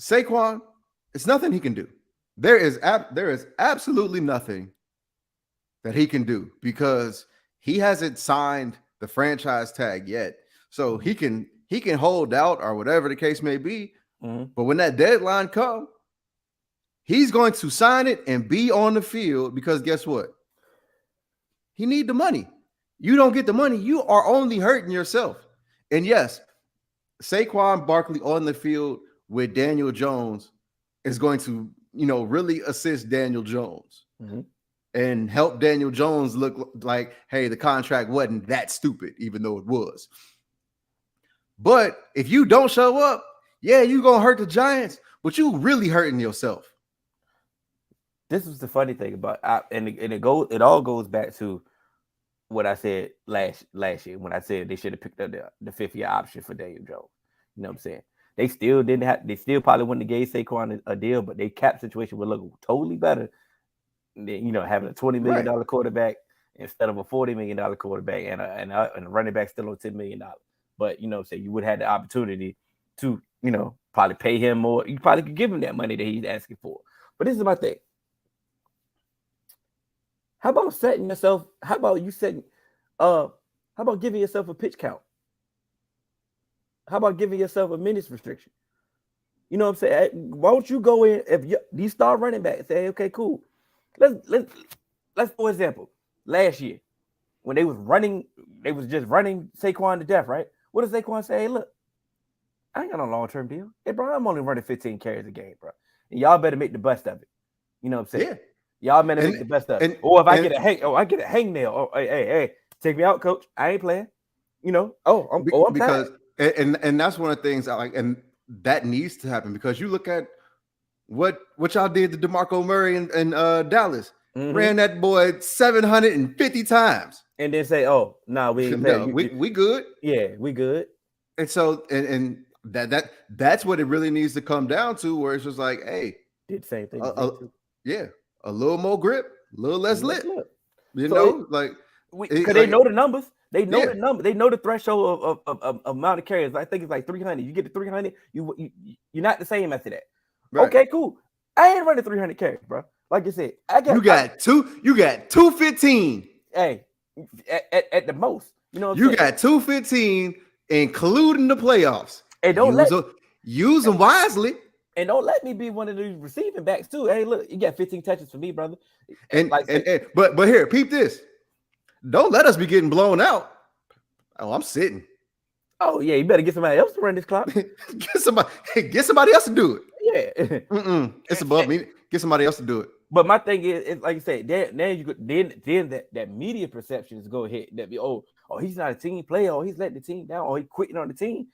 Saquon, it's nothing he can do. There is absolutely nothing that he can do because he hasn't signed the franchise tag yet. So he can hold out or whatever the case may be. Mm-hmm. But when that deadline comes, he's going to sign it and be on the field because guess what? He need the money. You don't get the money, you are only hurting yourself. And yes, Saquon Barkley on the field with Daniel Jones is going to, really assist Daniel Jones and help Daniel Jones look like, hey, the contract wasn't that stupid, even though it was. But if you don't show up, yeah, you're going to hurt the Giants, but you really hurting yourself. This is the funny thing about it all goes back to what I said last year when I said they should have picked up the 5th-year option for Daniel Jones. You know what I'm saying? They still probably wouldn't have gave Saquon a deal, but their cap situation would look totally better than, having a $20 million quarterback instead of a $40 million quarterback and a running back still on $10 million. But, you would have the opportunity to, probably pay him more. You probably could give him that money that he's asking for. But this is my thing. How about giving yourself a pitch count? How about giving yourself a minutes restriction? You know what I'm saying? Why don't you go in if these star running backs say, okay, cool. Let's for example, last year when they was just running Saquon to death, right? What does Saquon say? Hey, look, I ain't got no long-term deal. Hey, bro, I'm only running 15 carries a game, bro. And y'all better make the best of it. You know what I'm saying? Yeah. Y'all better make the best of it. Or if I get a hangnail. Oh, hey, take me out, coach. I ain't playing. I'm because and that's one of the things I like, and that needs to happen because you look at what y'all did to DeMarco Murray in Dallas. Ran that boy 750 times. And then say, oh, no, we ain't playing. We good. Yeah, we good. And so and that's what it really needs to come down to, where it's just like, hey, did the same thing. A little more grip, a little less lip. Because they know the numbers. They know the number. They know the threshold of amount of carries. I think it's like 300. You get to 300, you're not the same after that. Right. Okay, cool. I ain't running 300 carries, bro. Like I said, you got 215. Hey, at the most, you got 215, including the playoffs. And use them wisely. And don't let me be one of these receiving backs too. Hey, look, you got 15 touches for me, brother. But here, peep this. Don't let us be getting blown out. Oh, I'm sitting. Oh yeah, you better get somebody else to run this clock. Get somebody else to do it. Yeah, it's above me. Get somebody else to do it. But my thing is like you said, then that media perception is go ahead. That be he's not a team player. Oh, he's letting the team down. Oh, he quitting on the team.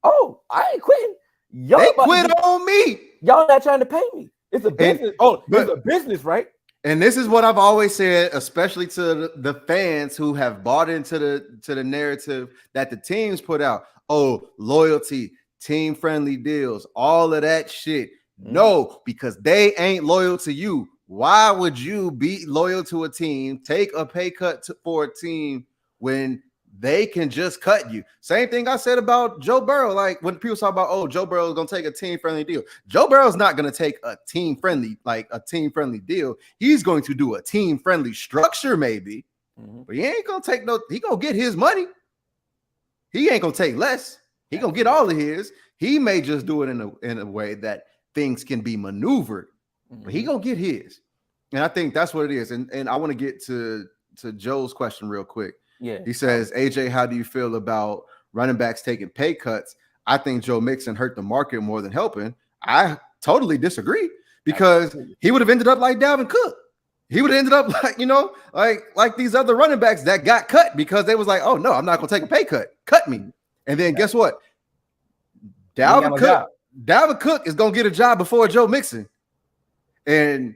Oh, I ain't quitting. They quit on me. Y'all not trying to pay me. It's a business. It's a business, right? And this is what I've always said, especially to the fans who have bought into the narrative that the teams put out. Oh, loyalty, team-friendly deals, all of that shit. No, because they ain't loyal to you. Why would you be loyal to a team, take a pay cut for a team when they can just cut you? Same thing I said about Joe Burrow. Like when people talk about, Joe Burrow is going to take a team-friendly deal. Joe Burrow's not going to take a team-friendly deal. He's going to do a team-friendly structure maybe, but he ain't going to take he going to get his money. He ain't going to take less. He going to get all of his. He may just do it in a way that things can be maneuvered, but he going to get his. And I think that's what it is. And I want to get to Joe's question real quick. Yeah. He says, AJ, how do you feel about running backs taking pay cuts? I think Joe Mixon hurt the market more than helping. I totally disagree because he would have ended up like Dalvin Cook. He would have ended up like these other running backs that got cut because they was like, oh no, I'm not gonna take a pay cut. Cut me. And then guess what? Dalvin Cook is gonna get a job before Joe Mixon. And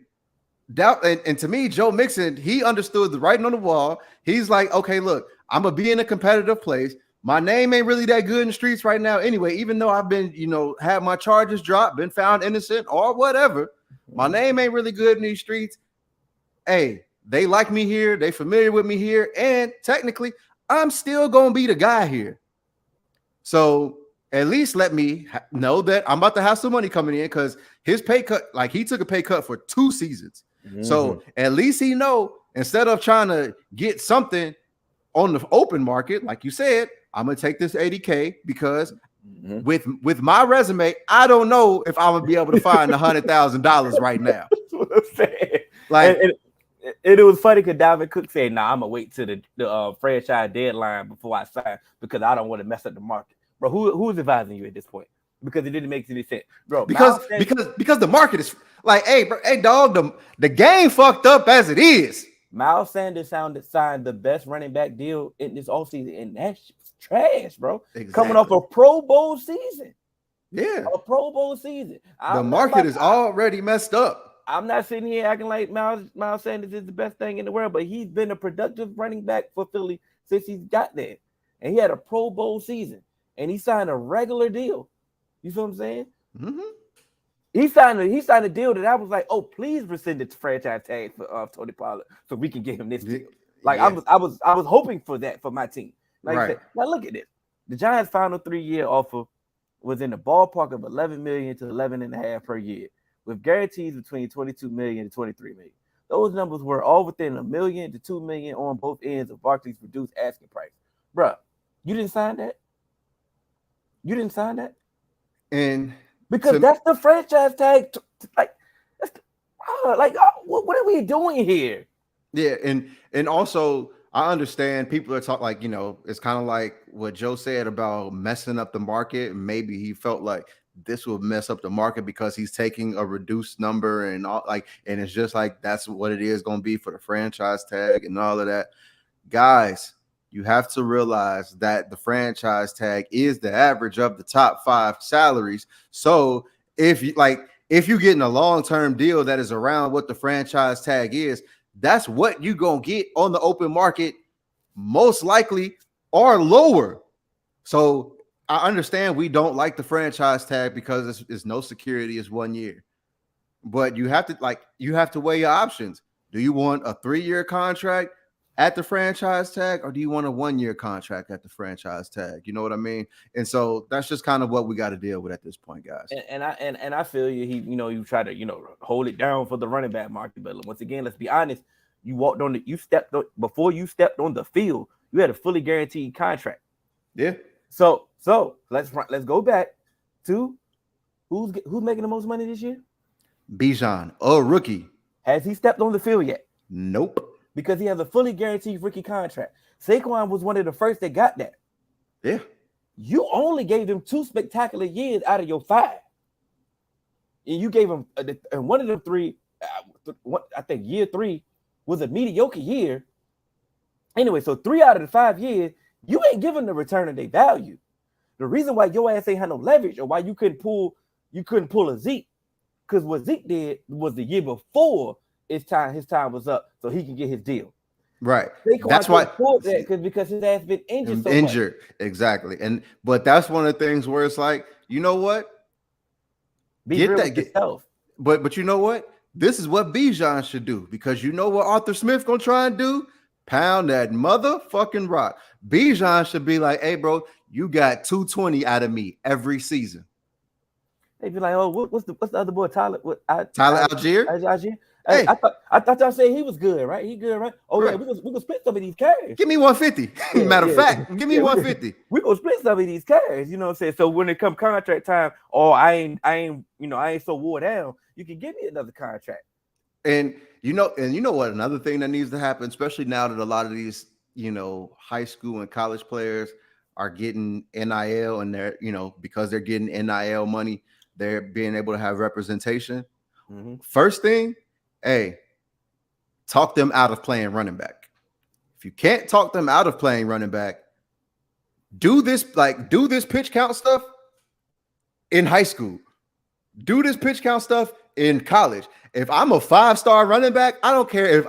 to me, Joe Mixon, he understood the writing on the wall. He's like, okay, look, I'm gonna be in a competitive place. My name ain't really that good in the streets right now anyway, even though I've been, had my charges dropped, been found innocent or whatever. My name ain't really good in these streets. Hey, they like me here. They familiar with me here. And technically, I'm still going to be the guy here. So at least let me know that I'm about to have some money coming in because his pay cut, like he took a pay cut for 2 seasons. Mm-hmm. So at least he know, instead of trying to get something on the open market, like you said, I'm going to take this $80K because with my resume, I don't know if I'm going to be able to find $100,000 right now. That's what I'm saying. Like, and it was funny because Dalvin Cook said, "Nah, I'm gonna wait till the franchise deadline before I sign because I don't want to mess up the market." Bro, who's advising you at this point? Because it didn't make any sense, bro. Because the market is like, hey, bro, hey, dog, the game fucked up as it is. Miles Sanders signed the best running back deal in this offseason, and that's trash, bro. Exactly. Coming off a Pro Bowl season. Yeah, a Pro Bowl season. The market is already messed up. I'm not sitting here acting like Miles Sanders is the best thing in the world, but he's been a productive running back for Philly since he's got there. And he had a Pro Bowl season, and he signed a regular deal. You feel what I'm saying? Mm-hmm. He signed a deal that I was like, oh, please rescind the franchise tag for Tony Pollard so we can get him this deal. Like yeah. I was hoping for that for my team. Like right. I said, now look at this. The Giants' final 3-year offer was in the ballpark of $11 million to $11.5 million per year, with guarantees between $22 million and $23 million. Those numbers were all within $1 million to $2 million on both ends of Barkley's reduced asking price. Bruh, you didn't sign that? You didn't sign that? And because that's the franchise tag. What are we doing here? Yeah, and also I understand people are talking like, it's kind of like what Joe said about messing up the market. Maybe he felt like this will mess up the market because he's taking a reduced number and all and it's just like that's what it is going to be for the franchise tag and all of that. Guys, you have to realize that the franchise tag is the average of the top 5 salaries. So if you're getting a long-term deal that is around what the franchise tag is, that's what you're going to get on the open market, most likely, or lower. So I understand we don't like the franchise tag because it's no security, it's 1 year. But you have to weigh your options. Do you want a 3-year contract at the franchise tag, or do you want a 1-year contract at the franchise tag? You know what I mean? And so that's just kind of what we got to deal with at this point, guys. And I feel you. You try to hold it down for the running back market, but once again, let's be honest. Before you stepped on the field, you had a fully guaranteed contract. Yeah. So let's go back to who's making the most money this year? Bijan, a rookie. Has he stepped on the field yet? Nope. Because he has a fully guaranteed rookie contract. Saquon was one of the first that got that. Yeah. You only gave him 2 spectacular years out of your 5. And you gave him and one of them 3, I think year 3 was a mediocre year. Anyway, so 3 out of the 5 years, you ain't giving the return of their value. The reason why your ass ain't had no leverage or why you couldn't pull a Zeke, because what Zeke did was the year before his time was up, so he can get his deal. Right. That's why because his ass been injured. So much. Exactly. But that's one of the things where it's like, you know what? Be real with yourself. But you know what? This is what Bijan should do, because you know what Arthur Smith gonna try and do? Pound that motherfucking rock. Bijan should be like, hey, bro, you got 220 out of me every season. They'd be like, oh, what's the other boy, Tyler? Tyler Algier? Algier? Hey, I thought y'all said he was good, right? He good, right? Oh, right. Yeah, we gonna split some of these carries. Give me 150. Matter of fact, give me 150. We gonna split some of these carries, you know what I'm saying? So when it come contract time, I ain't so wore down, you can give me another contract. And you know what? Another thing that needs to happen, especially now that a lot of these, high school and college players are getting NIL, and they're, because they're getting NIL money, they're being able to have representation. Mm-hmm. First thing, hey, talk them out of playing running back. If you can't talk them out of playing running back, do this pitch count stuff in high school. Do this pitch count stuff in college. If I'm a 5-star running back, I don't care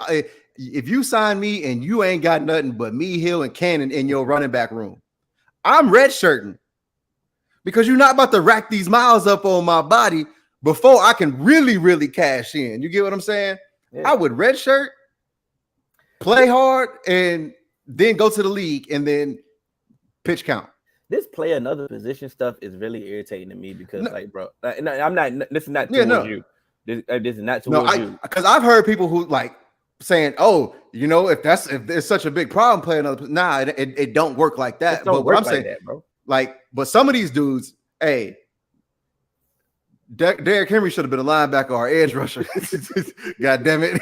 if you sign me and you ain't got nothing but me, Hill, and Cannon in your running back room. I'm redshirting because you're not about to rack these miles up on my body before I can really, really cash in. You get what I'm saying? Yeah. I would redshirt, play hard, and then go to the league and then pitch count. This play another position stuff is really irritating to me because, bro, I'm not. This is not towards you. This is not towards you. Because I've heard people who saying, "Oh, if it's such a big problem playing another." Nah, it don't work like that. But what I'm saying, that, bro. But some of these dudes, hey, Derrick Henry should have been a linebacker or edge rusher. God damn it,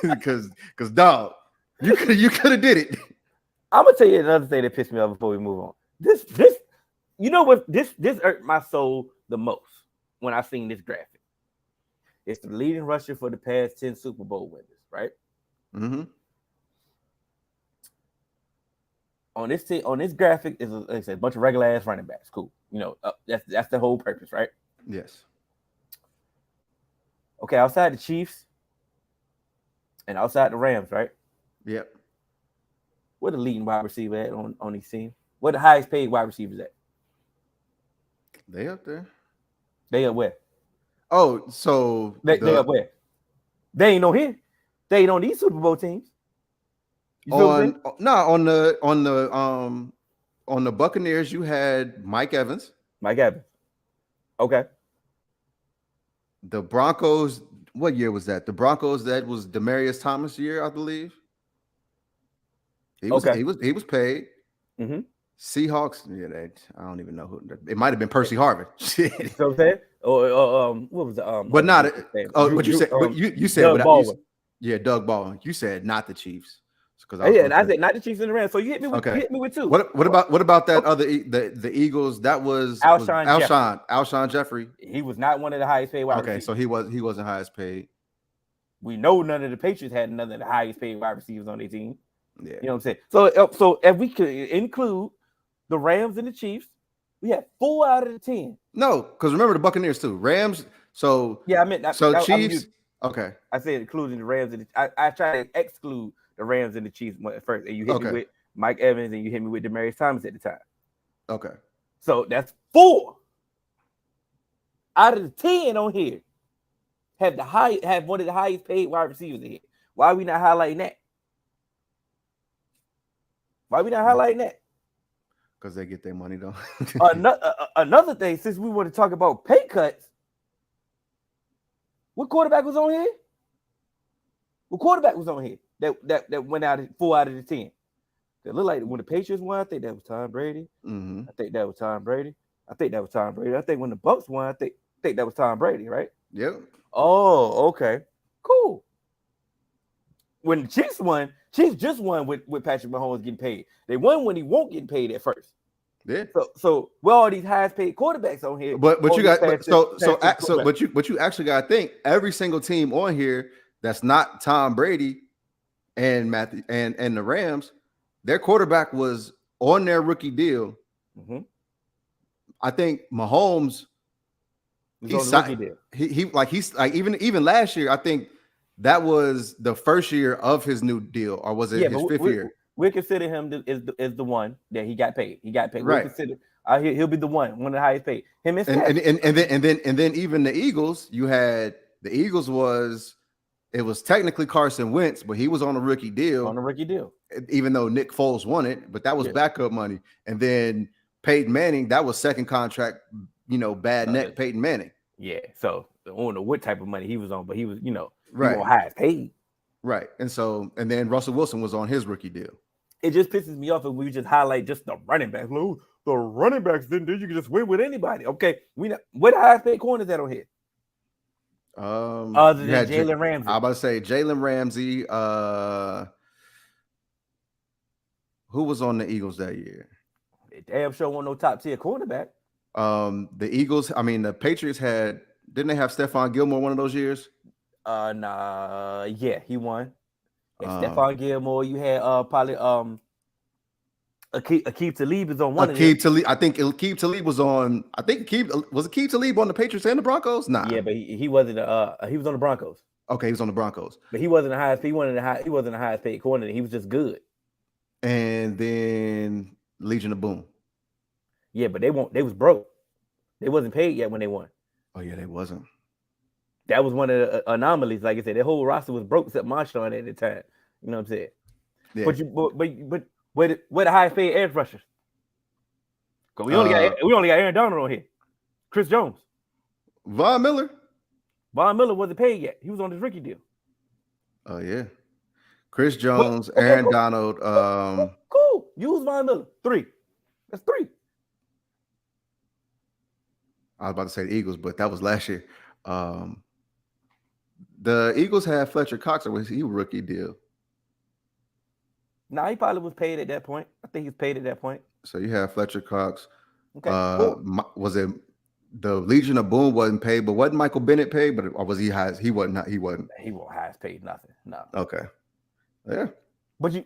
because dog, you could have did it. I'm gonna tell you another thing that pissed me off before we move on. This hurt my soul the most when I seen this graphic. It's the leading rusher for the past 10 Super Bowl winners, right? Mm-hmm. On this graphic is a bunch of regular ass running backs. Cool, that's the whole purpose, right? Yes. Okay, outside the Chiefs and outside the Rams, right? Yep. Where the leading wide receiver at on these teams? Where the highest paid wide receivers at? They up there. They up where? Oh, so they up where? They ain't on here. They ain't on these Super Bowl teams. On the Buccaneers, you had Mike Evans. Okay. The Broncos, what year was that? The Broncos, that was Demaryius Thomas' year, I believe. He was paid. Mm-hmm. Seahawks, I don't even know who. It might have been Percy Harvin. Shit. So that, or what was the But not. What you said? You said Doug Baldwin. Doug Baldwin. You said not the Chiefs. And I said not the Chiefs and the Rams. So you hit me with two. What about that other the Eagles? That was Alshon Jeffrey. He was not one of the highest paid wide receivers. So he wasn't highest paid. We know none of the Patriots had none of the highest paid wide receivers on their team. Yeah. You know what I'm saying? So if we could include the Rams and the Chiefs, we had 4 out of the 10. No, because remember the Buccaneers too. Rams. So yeah, I meant Chiefs. Okay. I said including the Rams and I try to exclude the Rams and the Chiefs at first, and you hit me with Mike Evans and you hit me with Demaryius Thomas at the time. Okay. So that's 4 out of the 10 on here have one of the highest paid wide receivers in here. Why are we not highlighting that? Because they get their money though. Another thing, since we want to talk about pay cuts, what quarterback was on here? That went out 4 out of the 10? It looked like when the Patriots won, I think that was Tom Brady. Mm-hmm. I think that was Tom Brady. I think when the Bucs won, I think that was Tom Brady, right? Yep. Oh, okay. Cool. When the Chiefs won, Chiefs just won with Patrick Mahomes getting paid. They won when he won't get paid at first. Yeah. So where all these highest paid quarterbacks on here? But you actually got to think every single team on here that's not Tom Brady and Matthew and the Rams, their quarterback was on their rookie deal. Mm-hmm. I think Mahomes. Even last year, I think that was the first year of his new deal, or was it his fifth year? We consider him as the one that he got paid. Right. He'll be the one of the highest paid. Him and then even the Eagles. You had the Eagles it was technically Carson Wentz, but he was on a rookie deal. Even though Nick Foles won it, but that was backup money. And then Peyton Manning, that was second contract. Bad neck Peyton Manning. Yeah. So I don't know what type of money he was on, but he was, right, highest paid. Right. And then Russell Wilson was on his rookie deal. It just pisses me off if we just highlight just the running backs. The running backs, then you can just win with anybody. Okay. Where the highest paid corners at on here? Other than Jalen Ramsey. I was about to say Jalen Ramsey. Who was on the Eagles that year? They damn sure wasn't no top tier cornerback. The Eagles. I mean, the Patriots didn't they have Stephon Gilmore one of those years? Nah. Yeah, he won. Stephon Gilmore. You had probably Aqib Talib is on one of them. Talib, I think Aqib Talib was on. I think Aqib Talib on the Patriots and the Broncos. Nah. Yeah, but he wasn't. He was on the Broncos. Okay, he was on the Broncos. But he wasn't the highest. He wasn't the highest paid corner. He was just good. And then Legion of Boom. Yeah, but they was broke. They wasn't paid yet when they won. Oh yeah, they wasn't. That was one of the anomalies. Like I said, their whole roster was broke except Marshawn at the time. You know what I'm saying? Yeah. But where the highest paid edge rushers? Because we only got Aaron Donald on here. Chris Jones. Von Miller wasn't paid yet. He was on his rookie deal. Oh yeah. Chris Jones, Aaron Donald. Cool. Use Von Miller. 3. That's 3. I was about to say the Eagles, but that was last year. The Eagles had Fletcher Cox, or was he a rookie deal? No, he probably was paid at that point. I think he's paid at that point. So you have Fletcher Cox. Okay. Cool. Was it the Legion of Boom wasn't paid, but wasn't Michael Bennett paid? Or was he highest? He wasn't. He wasn't. He won't highest paid nothing. No. Okay. Yeah. But you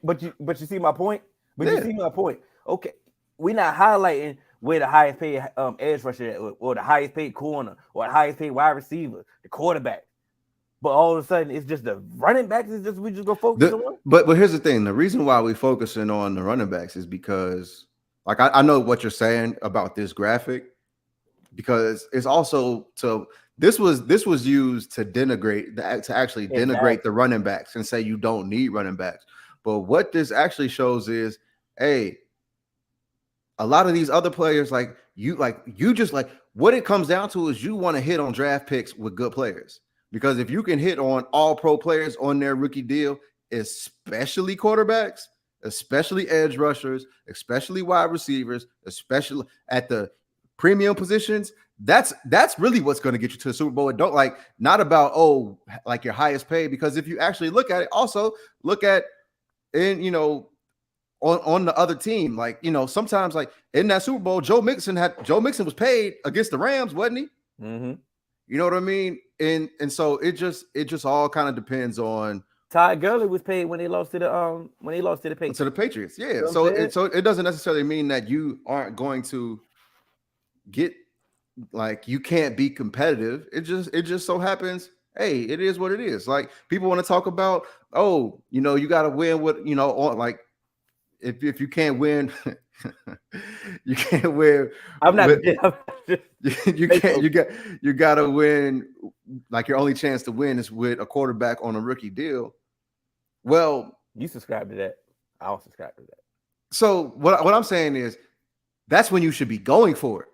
see my point. You see my point. Okay, we're not highlighting where the highest paid edge rusher or the highest paid corner or the highest paid wide receiver, the quarterback. But all of a sudden, it's just the running backs. We just go focus on. But here's the thing: the reason why we're focusing on the running backs is because, like, I know what you're saying about this graphic, because it's also this was used to denigrate the running backs and say you don't need running backs. But what this actually shows is, hey, a lot of these other players, what it comes down to is you want to hit on draft picks with good players. Because if you can hit on all pro players on their rookie deal, especially quarterbacks, especially edge rushers, especially wide receivers, especially at the premium positions, that's really what's going to get you to the Super Bowl. And don't not about your highest paid, because if you actually look at it, also look at on the other team, sometimes in that Super Bowl, Joe Mixon was paid against the Rams, wasn't he? Mm-hmm. You know what I mean? And so it just all kind of depends on. Todd Gurley was paid when they lost to the Patriots. To the Patriots, yeah. You know so it doesn't necessarily mean that you aren't going to get you can't be competitive. It just so happens. Hey, it is what it is. Like, people want to talk about, you got to win with if you can't win, you can't win. I'm not. You can't. You got to win. Your only chance to win is with a quarterback on a rookie deal. Well, you subscribe to that. I don't subscribe to that. So what I'm saying is, that's when you should be going for it.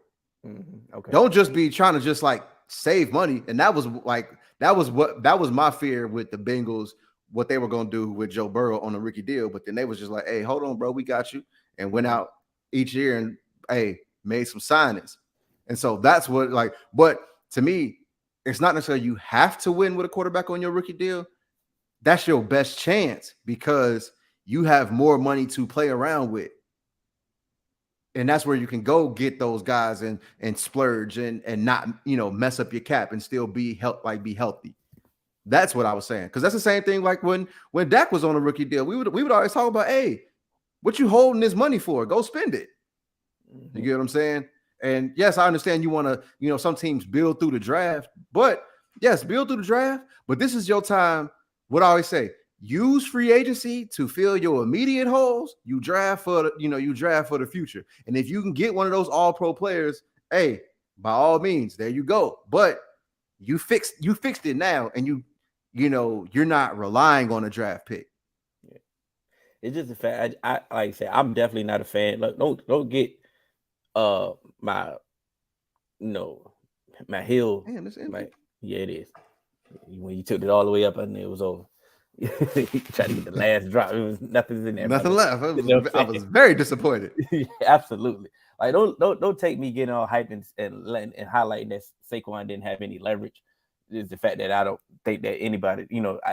Mm-hmm. Okay. Don't just be trying to just save money. And that was my fear with the Bengals, what they were going to do with Joe Burrow on a rookie deal. But then they was just like, hey, hold on, bro, we got you. And went out each year and, hey, made some signings. And so that's what, but to me, it's not necessarily you have to win with a quarterback on your rookie deal. That's your best chance because you have more money to play around with. And that's where you can go get those guys and splurge and not, mess up your cap and still be healthy. That's what I was saying. Because that's the same thing when Dak was on a rookie deal. We would always talk about, hey, what you holding this money for? Go spend it. You get what I'm saying? And yes, I understand you want to, some teams build through the draft. But yes, build through the draft. But this is your time. What I always say, use free agency to fill your immediate holes. You draft for the future. And if you can get one of those all-pro players, hey, by all means, there you go. But you fixed it now, and you're not relying on a draft pick. Yeah. It's just a fact. I like I said, I'm definitely not a fan. Look, don't get my hill. Man, yeah, it is. When you took it all the way up, and it was over. You tried to get the last drop. It was nothing's in there. Nothing left. I was very disappointed. Yeah, absolutely. Don't take me getting all hyped and highlighting that Saquon didn't have any leverage. is the fact that I don't think that anybody,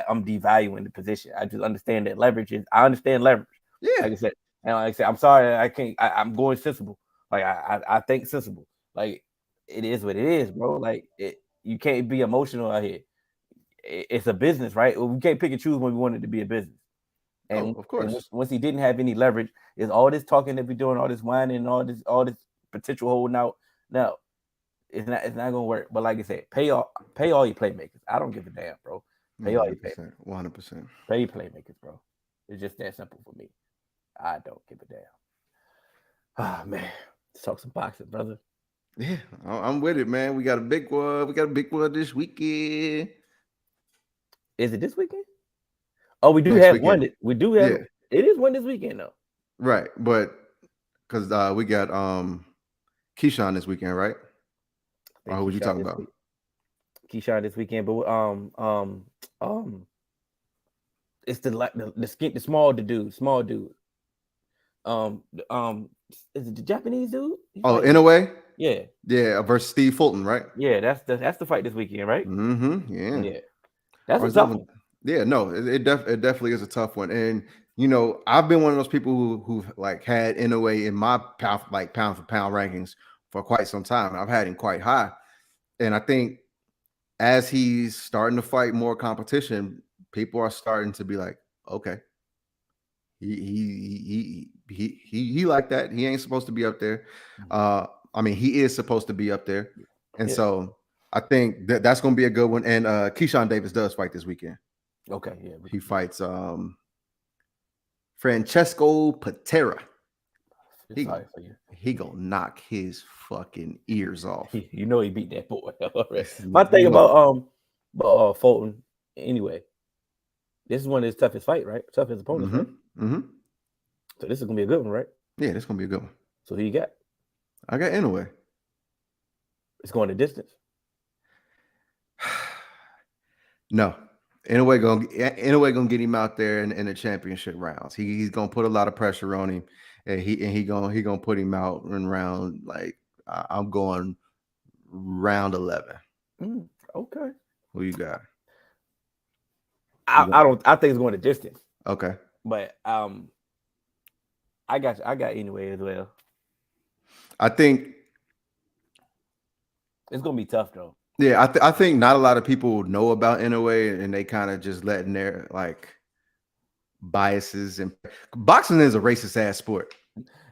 I'm devaluing the position. I just understand that leverage is. I understand leverage. Yeah. Like I said, I'm sorry, I can't. I'm going sensible. Like I think sensible. Like it is what it is, bro. Like you can't be emotional out here. It's a business, right? We can't pick and choose when we want it to be a business. And, of course. And once he didn't have any leverage, is all this talking that we're doing, all this whining, and all this potential holding out. No, it's not gonna work. But like I said, pay all your playmakers. I don't give a damn, bro. Pay all your playmakers. 100%. Pay your playmakers, bro. It's just that simple for me. I don't give a damn. Ah, man. Let's talk some boxing, brother. Yeah, I'm with it, man. We got a big one. We got a big one this weekend. Is it this weekend? Oh, we do have one. We do have. Yeah. It is one this weekend, though. Right, but because we got Keyshawn this weekend, right? Or who you talking about? Keyshawn this weekend, but it's the small dude. Is it the Japanese dude? Inoue? Yeah. Yeah, versus Steve Fulton, right? Yeah, that's the fight this weekend, right? Mm-hmm. Yeah. That's a tough one. Yeah, no, it definitely is a tough one. And I've been one of those people who've like had Inoue in my pound for pound rankings for quite some time. I've had him quite high. And I think as he's starting to fight more competition, people are starting to be like, okay, he like that. He ain't supposed to be up there. I mean, he is supposed to be up there. And so I think that's going to be a good one. And Keyshawn Davis does fight this weekend. Okay, yeah. He fights Francesco Patera. He gonna knock his fucking ears off. He beat that boy. My thing about Fulton, anyway, this is one of his toughest fight, right? Toughest opponents, right? Mm-hmm. So this is gonna be a good one, right? Yeah, this is gonna be a good one. So who you got? I got Inoue. It's going the distance. No. Inoue gonna get him out there in the championship rounds. He's gonna put a lot of pressure on him, and he gonna put him out in round I'm going round 11. Okay. Who you got? I think it's going the distance. Okay. But I got Inoue as well. I think it's gonna be tough though. Yeah, I think not a lot of people know about Inoue, and they kind of just letting their biases. And boxing is a racist ass sport.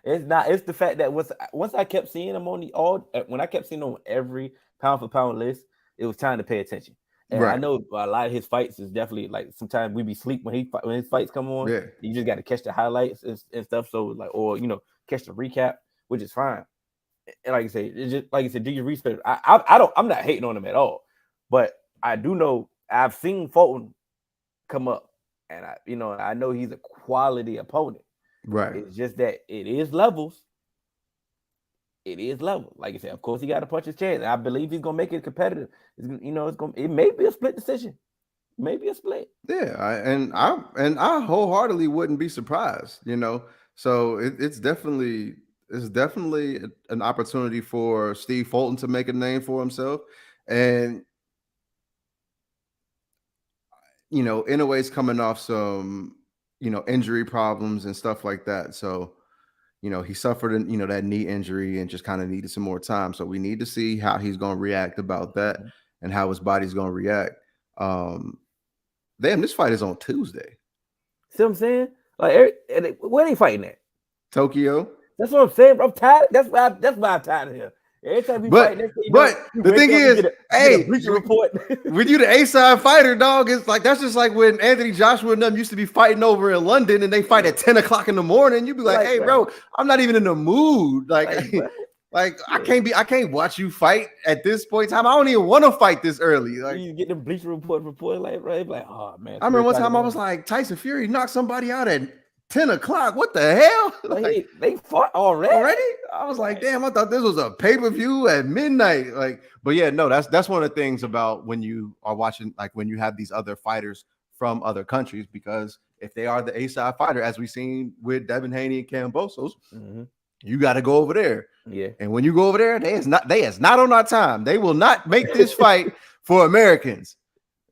It's not. It's the fact that once I kept seeing him when I kept seeing him on every pound for pound list, it was time to pay attention. And right. I know a lot of his fights is definitely sometimes we be sleep when his fights come on. Yeah. You just got to catch the highlights and stuff. So or catch the recap, which is fine. And like I say, it's just like I said, do your research. I'm not hating on him at all, but I do know I've seen Fulton come up, and I know he's a quality opponent. Right. It's just that it is levels. It is level. Like I said, of course he got to punch his chance. I believe he's gonna make it competitive. It may be a split decision. Maybe a split. Yeah, I wholeheartedly wouldn't be surprised. So it's definitely an opportunity for Steve Fulton to make a name for himself. And, Inoue's coming off some, injury problems and stuff like that. So, he suffered, that knee injury and just kind of needed some more time. So we need to see how he's going to react about that and how his body's going to react. This fight is on Tuesday. See what I'm saying? Like, where they fighting at? Tokyo. That's what I'm saying, bro. I'm tired. That's why I'm tired of here. Every time we fight, the thing is, report. When you the A-side fighter, dog, it's that's just like when Anthony Joshua and them used to be fighting over in London, and they fight at 10 o'clock in the morning. You be like, hey, bro, I'm not even in the mood. I can't watch you fight at this point in time. I don't even want to fight this early. You get the Bleacher Report, oh man. I remember one time I was like, Tyson Fury knocked somebody out at 10 o'clock. What the hell? They fought already? I was like, damn, I thought this was a pay-per-view at midnight. But yeah, no, that's one of the things about when you are watching, when you have these other fighters from other countries, because if they are the A-side fighter, as we've seen with Devin Haney and Kambosos, You got to go over there. Yeah. And when you go over there, they is not on our time. They will not make this fight for Americans.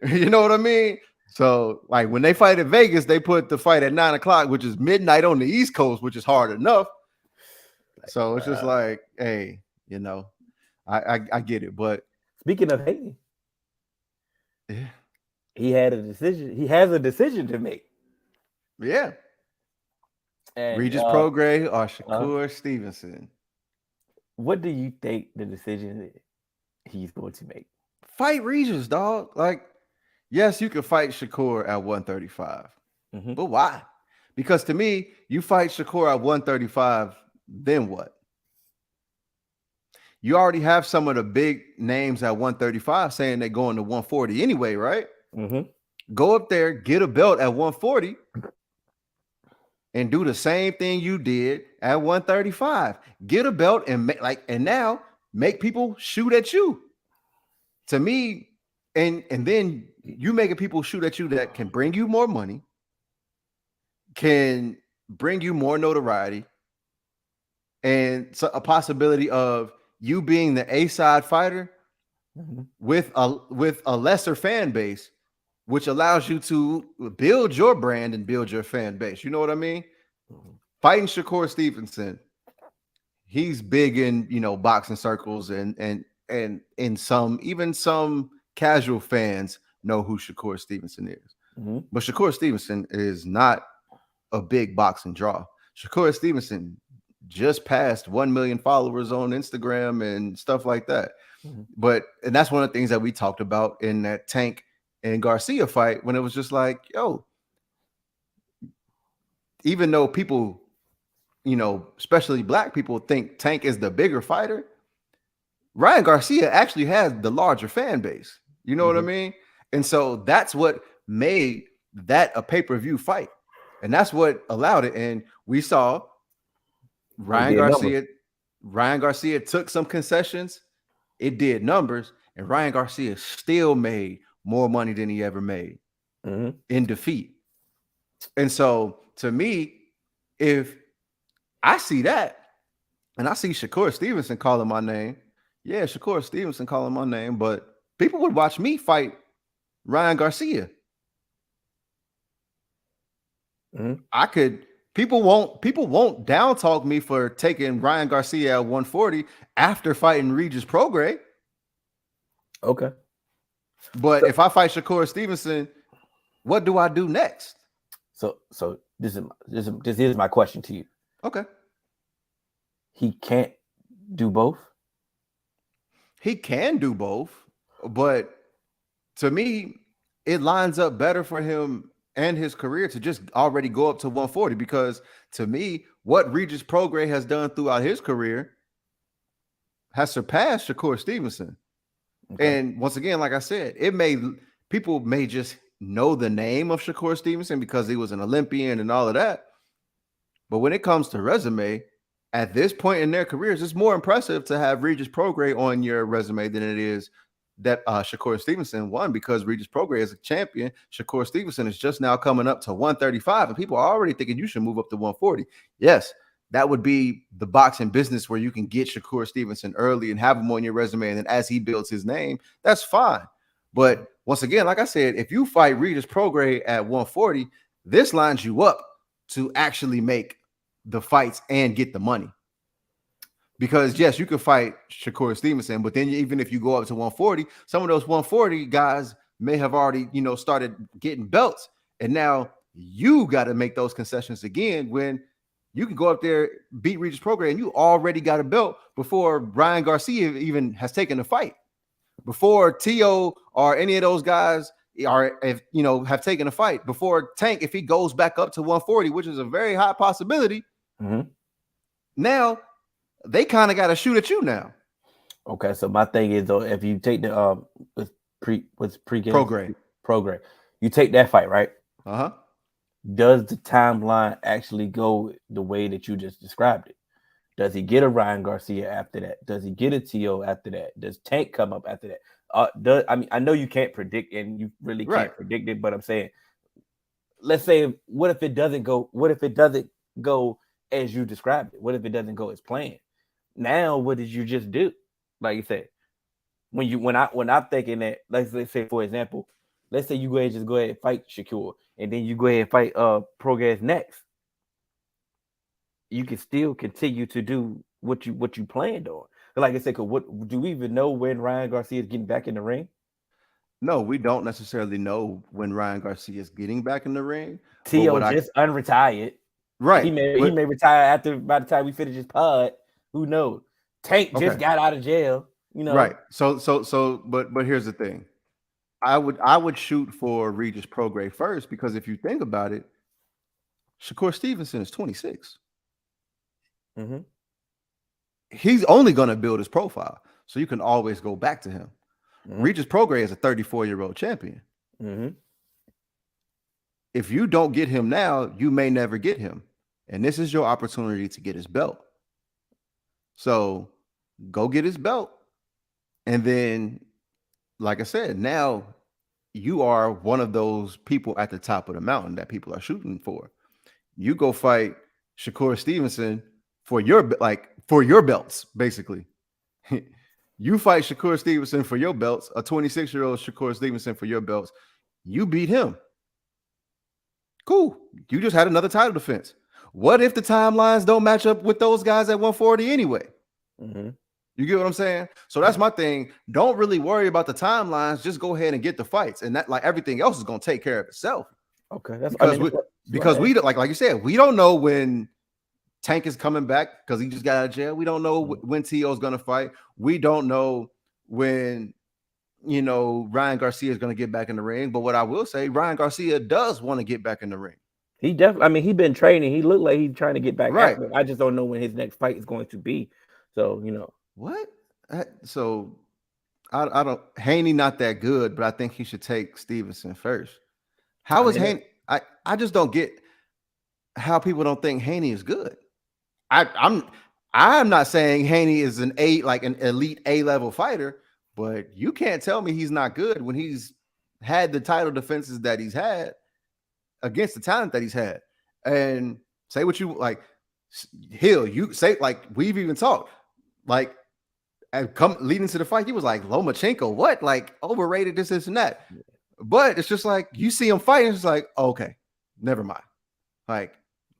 You know what I mean? So, like when they fight at Vegas, they put the fight at 9:00, which is midnight on the East Coast, which is hard enough. So it's just like, hey, you know, I get it. But speaking of hating, yeah, he had a decision. He has a decision to make. Yeah. And, Regis Prograis or Shakur Stevenson. What do you think the decision he's going to make? Fight Regis, dog. Like, yes, you can fight Shakur at 135. But why? Because to me, you fight Shakur at 135, then what? You already have some of the big names at 135 saying they're going to 140 anyway, right? Go up there, get a belt at 140, and do the same thing you did at 135. Get a belt and now make people shoot at you. To me, and then you making people shoot at you that can bring you more money, can bring you more notoriety, and so a possibility of you being the A-side fighter with a lesser fan base, which allows you to build your brand and build your fan base. You know what I mean? Fighting Shakur Stevenson, he's big in, you know, boxing circles and in some casual fans know who Shakur Stevenson is. But Shakur Stevenson is not a big boxing draw. Shakur Stevenson just passed 1 million followers on Instagram and stuff like that. And that's one of the things that we talked about in that Tank and Garcia fight, when it was just like, yo, even though people, you know, especially black people think Tank is the bigger fighter, Ryan Garcia actually has the larger fan base. You know what I mean? And so that's what made that a pay-per-view fight. And that's what allowed it. And we saw Ryan Garcia took some concessions. It did numbers. And Ryan Garcia still made more money than he ever made in defeat. And so to me, if I see that and I see Shakur Stevenson calling my name, yeah, Shakur Stevenson calling my name, but people would watch me fight Ryan Garcia. People won't down talk me for taking Ryan Garcia at 140 after fighting Regis Prograis. Okay. But if I fight Shakur Stevenson, what do I do next? So this is my question to you. Okay. He can't do both? He can do both, but to me, it lines up better for him and his career to just already go up to 140, because to me, what Regis Prograis has done throughout his career has surpassed Shakur Stevenson. Okay. And once again, like I said, people may just know the name of Shakur Stevenson because he was an Olympian and all of that. But when it comes to resume, at this point in their careers, it's more impressive to have Regis Prograis on your resume than it is that Shakur Stevenson won, because Regis Prograis is a champion. Shakur Stevenson is just now coming up to 135, and people are already thinking you should move up to 140. Yes, that would be the boxing business where you can get Shakur Stevenson early and have him on your resume, and then as he builds his name, that's fine. But once again, like I said, if you fight Regis Prograis at 140, this lines you up to actually make the fights and get the money. Because yes, you can fight Shakur Stevenson, but then even if you go up to 140, some of those 140 guys may have already, you know, started getting belts, and now you got to make those concessions again when you can go up there, beat Regis Prograis, and you already got a belt before Ryan Garcia even has taken a fight, before Tio or any of those guys have taken a fight, before Tank, if he goes back up to 140, which is a very high possibility. Now they kind of got to shoot at you now. Okay, so my thing is, though, if you take the Prograis, you take that fight, right? Does the timeline actually go the way that you just described it? Does he get a Ryan Garcia after that? Does he get a T.O. after that? Does Tank come up after that? I know you can't predict, and you really can't predict it, but I'm saying, let's say, what if it doesn't go as you described it? What if it doesn't go as planned? Now, what did you just do? Like you said, when I'm thinking that, let's say for example, let's say you go ahead and fight Shakur, and then you go ahead and fight Progress next. You can still continue to do what you planned on. Like I said, what do we even know when Ryan Garcia is getting back in the ring? No, we don't necessarily know when Ryan Garcia is getting back in the ring. T.O. just unretired. Right. He may retire by the time we finish his pod. Who knows? Tank just got out of jail. Right. But here's the thing. I would shoot for Regis Prograis first, because if you think about it, Shakur Stevenson is 26. Mm-hmm. He's only going to build his profile, so you can always go back to him. Mm-hmm. Regis Prograis is a 34-year-old champion. Mm-hmm. If you don't get him now, you may never get him, and this is your opportunity to get his belt. So go get his belt, and then, like I said, now you are one of those people at the top of the mountain that people are shooting for. You go fight Shakur Stevenson for your belts, basically. You fight Shakur Stevenson for your belts, a 26-year-old Shakur Stevenson for your belts. You beat him. Cool. You just had another title defense. What if the timelines don't match up with those guys at 140 anyway? Mm-hmm. You get what I'm saying? So that's my thing. Don't really worry about the timelines. Just go ahead and get the fights, and that, like, everything else is going to take care of itself. Okay, because we like you said, we don't know when Tank is coming back because he just got out of jail. We don't know when T.O. is going to fight. We don't know when Ryan Garcia is going to get back in the ring. But what I will say, Ryan Garcia does want to get back in the ring. He definitely. I mean, he's been training. He looked like he's trying to get back. Right. I just don't know when his next fight is going to be. So what? So I don't. Haney not that good, but I think he should take Stevenson first. How is Haney? I just don't get how people don't think Haney is good. I'm not saying Haney is an elite A-level fighter, but you can't tell me he's not good when he's had the title defenses that he's had against the talent that he's had. And say what you like, Hill. You say, like, we've even talked, like, and come leading to the fight, he was like, Lomachenko, what? Like, overrated, this and that. But it's just like, you see him fighting, it's like, okay, never mind. Like,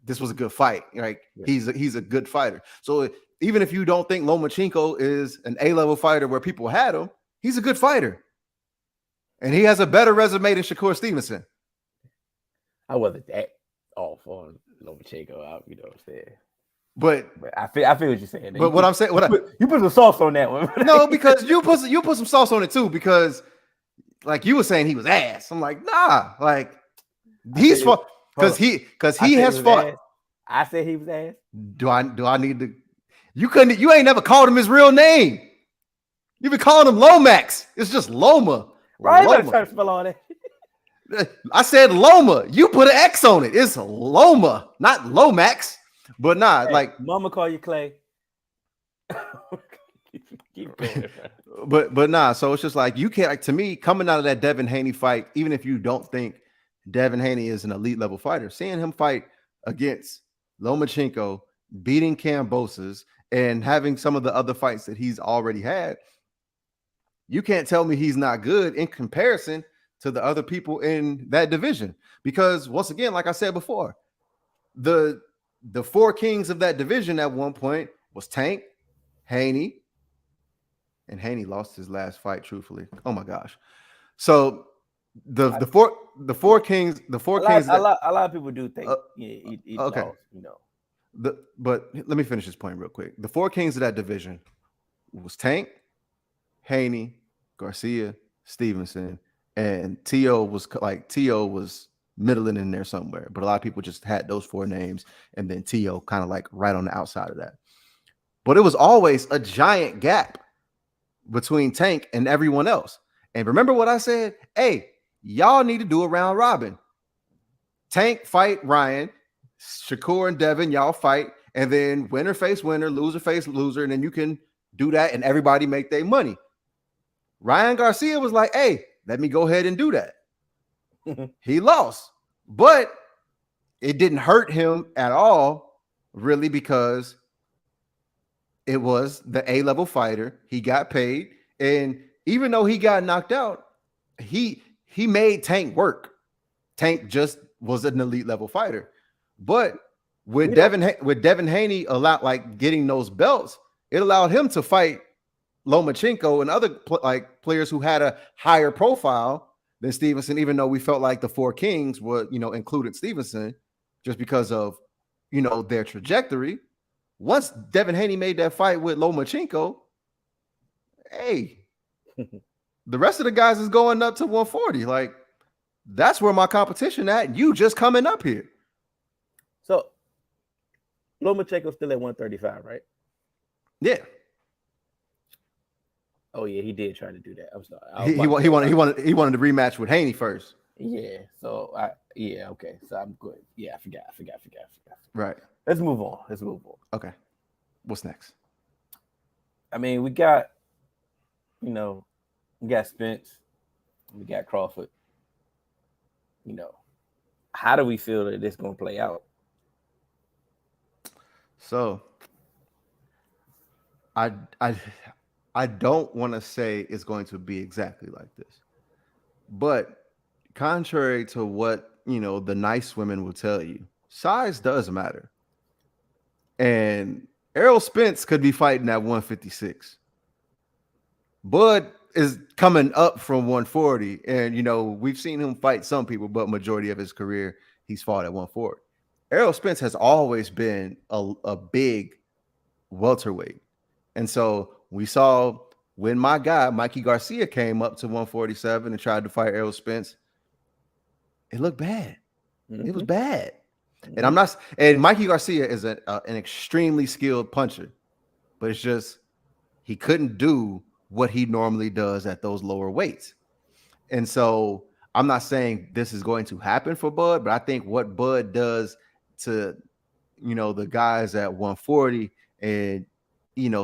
this was a good fight. Like, he's a good fighter. So even if you don't think Lomachenko is an A-level fighter where people had him, he's a good fighter. And he has a better resume than Shakur Stevenson. I wasn't that off on Lomachenko, you know what I'm saying? But I feel what you're saying. But what I'm saying, you put some sauce on that one. No, because you put some sauce on it too, because like you were saying he was ass. I'm like, nah, like he's fought because he has fought. Ass. I said he was ass. Do I need to? You ain't never called him his real name. You've been calling him Lomax. It's just Loma. Right, Loma. Try to spell on it. I said Loma. You put an X on it. It's Loma, not Lomax. But nah, hey, like Mama call you Clay. Keep going. But nah, so it's just like you can't, like, to me, coming out of that Devin Haney fight, even if you don't think Devin Haney is an elite level fighter, seeing him fight against Lomachenko, beating Kambosos, and having some of the other fights that he's already had, you can't tell me he's not good in comparison to the other people in that division. Because once again, like I said before, the four kings of that division at one point was Tank, Haney, and Haney lost his last fight, truthfully. Oh my gosh. So the four kings. A lot of people do think he okay. lost, you know. But let me finish this point real quick. The four kings of that division was Tank, Haney, Garcia, Stevenson, and T.O. was middling in there somewhere. But a lot of people just had those four names, and then T.O. kind of like right on the outside of that. But it was always a giant gap between Tank and everyone else. And remember what I said? Hey, y'all need to do a round robin. Tank fight Ryan, Shakur and Devin, y'all fight, and then winner face winner, loser face loser, and then you can do that and everybody make their money. Ryan Garcia was like, hey, let me go ahead and do that. He lost, but it didn't hurt him at all really because it was the A-level fighter. He got paid, and even though he got knocked out, he made Tank work. Tank just was an elite level fighter, but with Devin Haney getting those belts, it allowed him to fight Lomachenko and other players who had a higher profile than Stevenson, even though we felt like the Four Kings were, included Stevenson just because of, their trajectory. Once Devin Haney made that fight with Lomachenko, hey, the rest of the guys is going up to 140. Like, that's where my competition at. You just coming up here. So Lomachenko's still at 135, right? Yeah. Oh yeah, he did try to do that. I'm sorry. He wanted to rematch with Haney first. Yeah. So okay. So I'm good. Yeah, I forgot. Right. Let's move on. Okay. What's next? I mean, we got Spence, we got Crawford. How do we feel that this is gonna play out? So I don't want to say it's going to be exactly like this, but contrary to what the nice women will tell you, size does matter. And Errol Spence could be fighting at 156. Bud is coming up from 140, and we've seen him fight some people, but majority of his career he's fought at 140. Errol Spence has always been a big welterweight, and so we saw when my guy Mikey Garcia came up to 147 and tried to fight Errol Spence, it looked bad. Mm-hmm. It was bad. Mm-hmm. And Mikey Garcia is an extremely skilled puncher, but it's just he couldn't do what he normally does at those lower weights. And so I'm not saying this is going to happen for Bud, but I think what Bud does to, the guys at 140 and,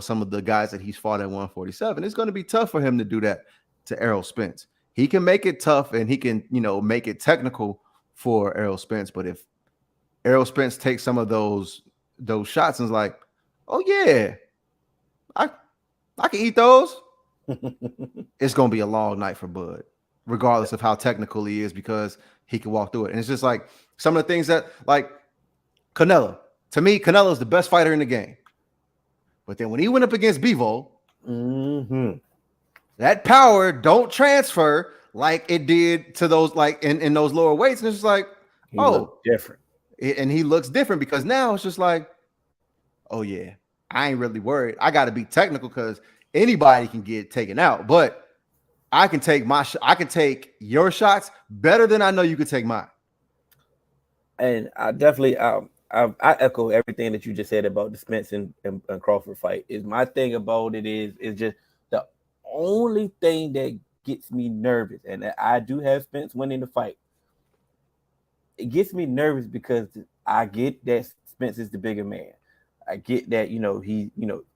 some of the guys that he's fought at 147, it's going to be tough for him to do that to Errol Spence. He can make it tough and he can, make it technical for Errol Spence. But if Errol Spence takes some of those shots and is like, oh yeah, I can eat those, it's going to be a long night for Bud, regardless of how technical he is, because he can walk through it. And it's just like some of the things that, like Canelo, to me, Canelo's the best fighter in the game. But then when he went up against Bivol, that power don't transfer like it did to those, like in those lower weights. And it's just like, he looks different. And he looks different because now it's just like, oh yeah, I ain't really worried. I got to be technical because anybody can get taken out, but I can take I can take your shots better than I know you could take mine. And I definitely, I echo everything that you just said about the Spence and Crawford fight. Is my thing about it is just the only thing that gets me nervous, and I do have Spence winning the fight. It gets me nervous because I get that Spence is the bigger man. I get that,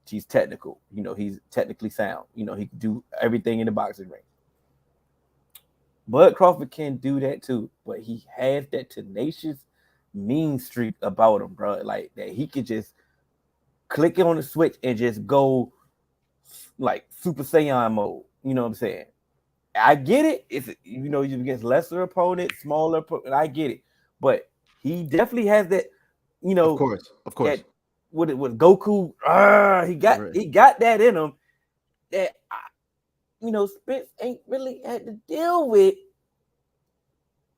he's technical, he's technically sound, he can do everything in the boxing ring. Bud Crawford can do that too, but he has that tenacious mean streak about him, bro. Like that he could just click on the switch and just go like Super Saiyan mode. You know what I'm saying? I get it. It's you against lesser opponents, smaller opponents, I get it. But he definitely has that, Of course. That, with Goku, he got that in him that Spence ain't really had to deal with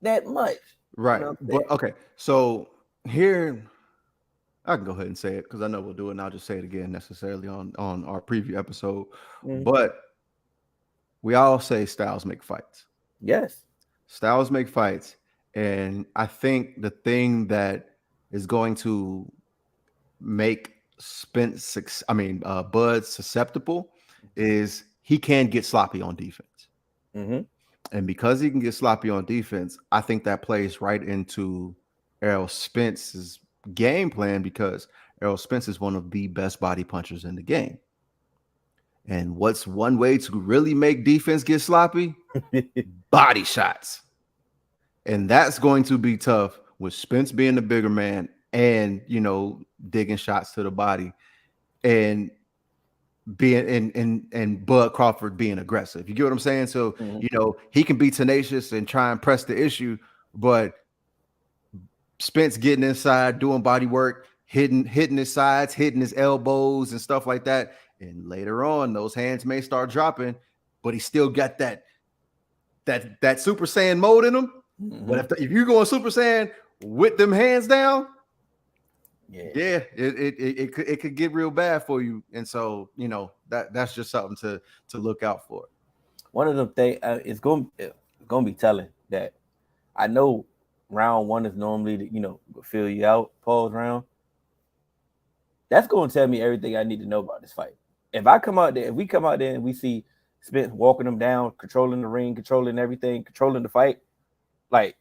that much. Right. But okay. So here I can go ahead and say it because I know we'll do it, and I'll just say it again necessarily on our preview episode. Mm-hmm. But we all say styles make fights. Yes. Styles make fights. And I think the thing that is going to make Bud susceptible is he can get sloppy on defense. Mm-hmm. And because he can get sloppy on defense, I think that plays right into Errol Spence's game plan, because Errol Spence is one of the best body punchers in the game. And what's one way to really make defense get sloppy? Body shots. And that's going to be tough with Spence being the bigger man and digging shots to the body, and being and Bud Crawford being aggressive. You get what I'm saying? So he can be tenacious and try and press the issue, but Spence getting inside, doing body work, hitting his sides, hitting his elbows and stuff like that. And later on, those hands may start dropping, but he still got that Super Saiyan mode in him. Mm-hmm. But if you're going Super Saiyan with them hands down, it could get real bad for you. And so that's just something to look out for. One of them things it's going to be telling that I know round one is normally fill you out, pause round. That's going to tell me everything I need to know about this fight. If we come out there and we see Spence walking them down, controlling the ring, controlling everything, controlling the fight, like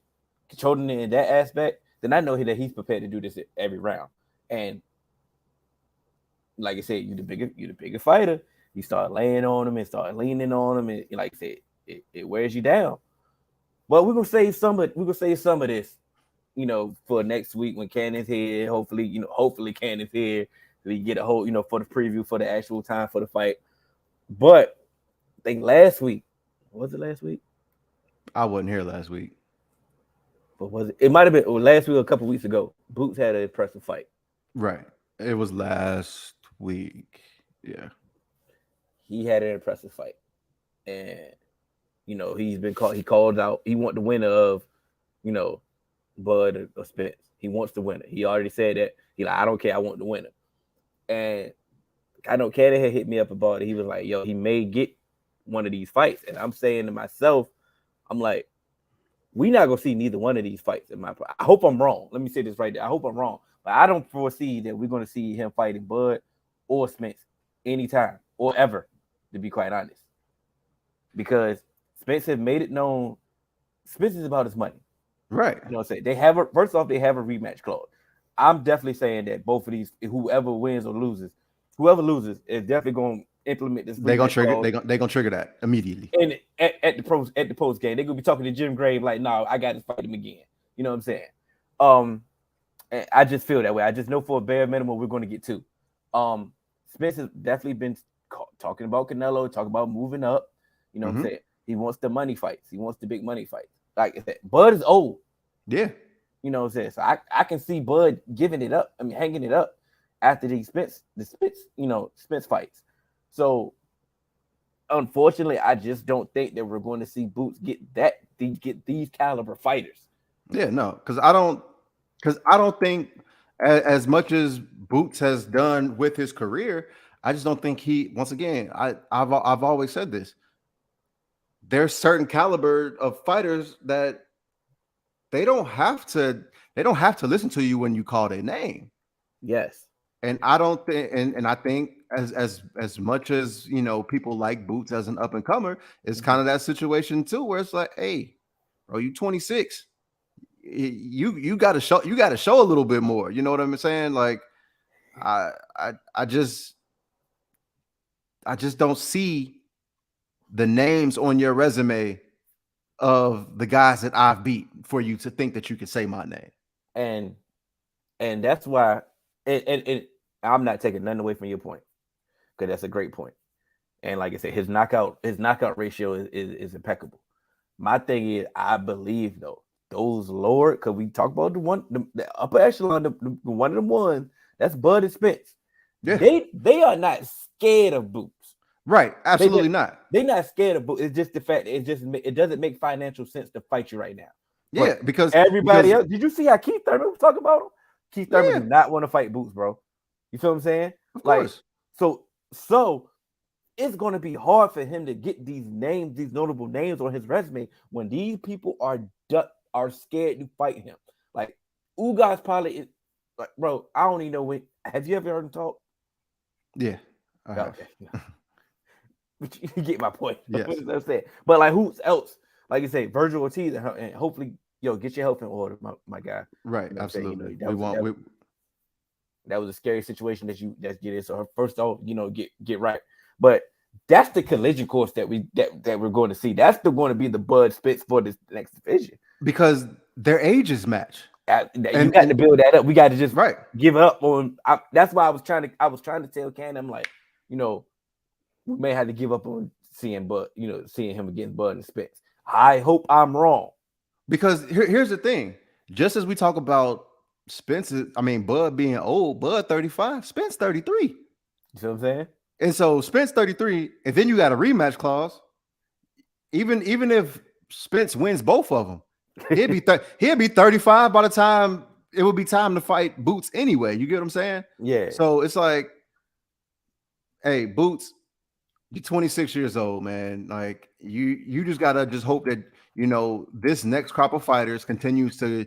controlling it in that aspect, then I know that he's prepared to do this every round. And like I said, you're the bigger fighter. You start laying on him and start leaning on him, and like I said, it wears you down. But we're gonna save some of this, for next week when Cannon's here. Hopefully Cannon's here. So we get a whole, for the preview for the actual time for the fight. But I think last week, was it last week? I wasn't here last week. But was it? It might have been last week or a couple weeks ago. Boots had an impressive fight. Right. It was last week. Yeah. He had an impressive fight. And, he's been called. He called out. He wants the winner of, Bud or Spence. He wants the winner. He already said that. I don't care. I want the winner. And I know Cannon had hit me up about it. He was like, yo, he may get one of these fights. And I'm saying to myself, I'm like, we're not going to see neither one of these fights. I hope I'm wrong. Let me say this right there. I hope I'm wrong. But I don't foresee that we're going to see him fighting Bud or Spence anytime or ever, to be quite honest. Because Spence has made it known Spence is about his money. Right. You know what I'm saying? First off, they have a rematch clause. I'm definitely saying that both of these, whoever wins or loses, is definitely going to implement this. They're going to trigger that immediately. And at the post game, they're going to be talking to Jim Grave like, no, I got to fight him again. You know what I'm saying? And I just feel that way. I just know for a bare minimum we're going to get two. Spence has definitely been talking about Canelo, talking about moving up. You know what I'm saying? He wants the money fights. He wants the big money fights. Like I said, Bud is old. Yeah. You know what I'm saying? So I can see Bud giving it up. Hanging it up after the Spence fights. So unfortunately, I just don't think that we're going to see Boots get these caliber fighters. Yeah, no, because I don't think as much as Boots has done with his career, I just don't think once again, I've always said this. There's certain caliber of fighters that they don't have to listen to you when you call their name. Yes. And I don't think, and I think as much as people like Boots as an up and comer, it's kind of that situation too, where it's like, hey, bro, you 26, you got to show a little bit more. You know what I'm saying? Like, I just don't see the names on your resume of the guys that I've beat for you to think that you can say my name. And that's why, and I'm not taking nothing away from your point, because that's a great point. And like I said, his knockout ratio is impeccable. My thing is, I believe though, those lower, because we talk about the upper echelon, the one of them ones, that's Bud and Spence. Yeah. They are not scared of Boots. Right, absolutely not. They're not scared of Boots. It's just the fact that it doesn't make financial sense to fight you right now. Yeah, because everybody else. Did you see how Keith Thurman was talking about him? Keith Thurman did not want to fight Boots, bro. You feel what I'm saying? Of course. So it's going to be hard for him to get these names, these notable names on his resume when these people are scared to fight him. Like Ugas probably is like, bro. I don't even know when. Have you ever heard him talk? Yeah. Okay. But you get my point. Yes. I'm saying. But like, who else? Like you say, Virgil Ortiz, and hopefully, get your health in order, my guy. Right. Absolutely. That was a scary situation that get in. So first off, get right. But that's the collision course that we're going to see. That's going to be the Bud Spitz for this next division, because their ages match. You got to build that up. We got to just right. give up on. That's why I was trying to tell Ken. I'm like, we may have to give up on seeing him against Bud and Spence. I hope I'm wrong. Because here's the thing. Just as we talk about Bud being old, Bud 35, Spence 33. You see what I'm saying? And so Spence 33, and then you got a rematch clause. Even if Spence wins both of them, he'll be 35 by the time it will be time to fight Boots anyway. You get what I'm saying? Yeah. So it's like, hey, Boots, you're 26 years old, man. Like you just gotta just hope that this next crop of fighters continues to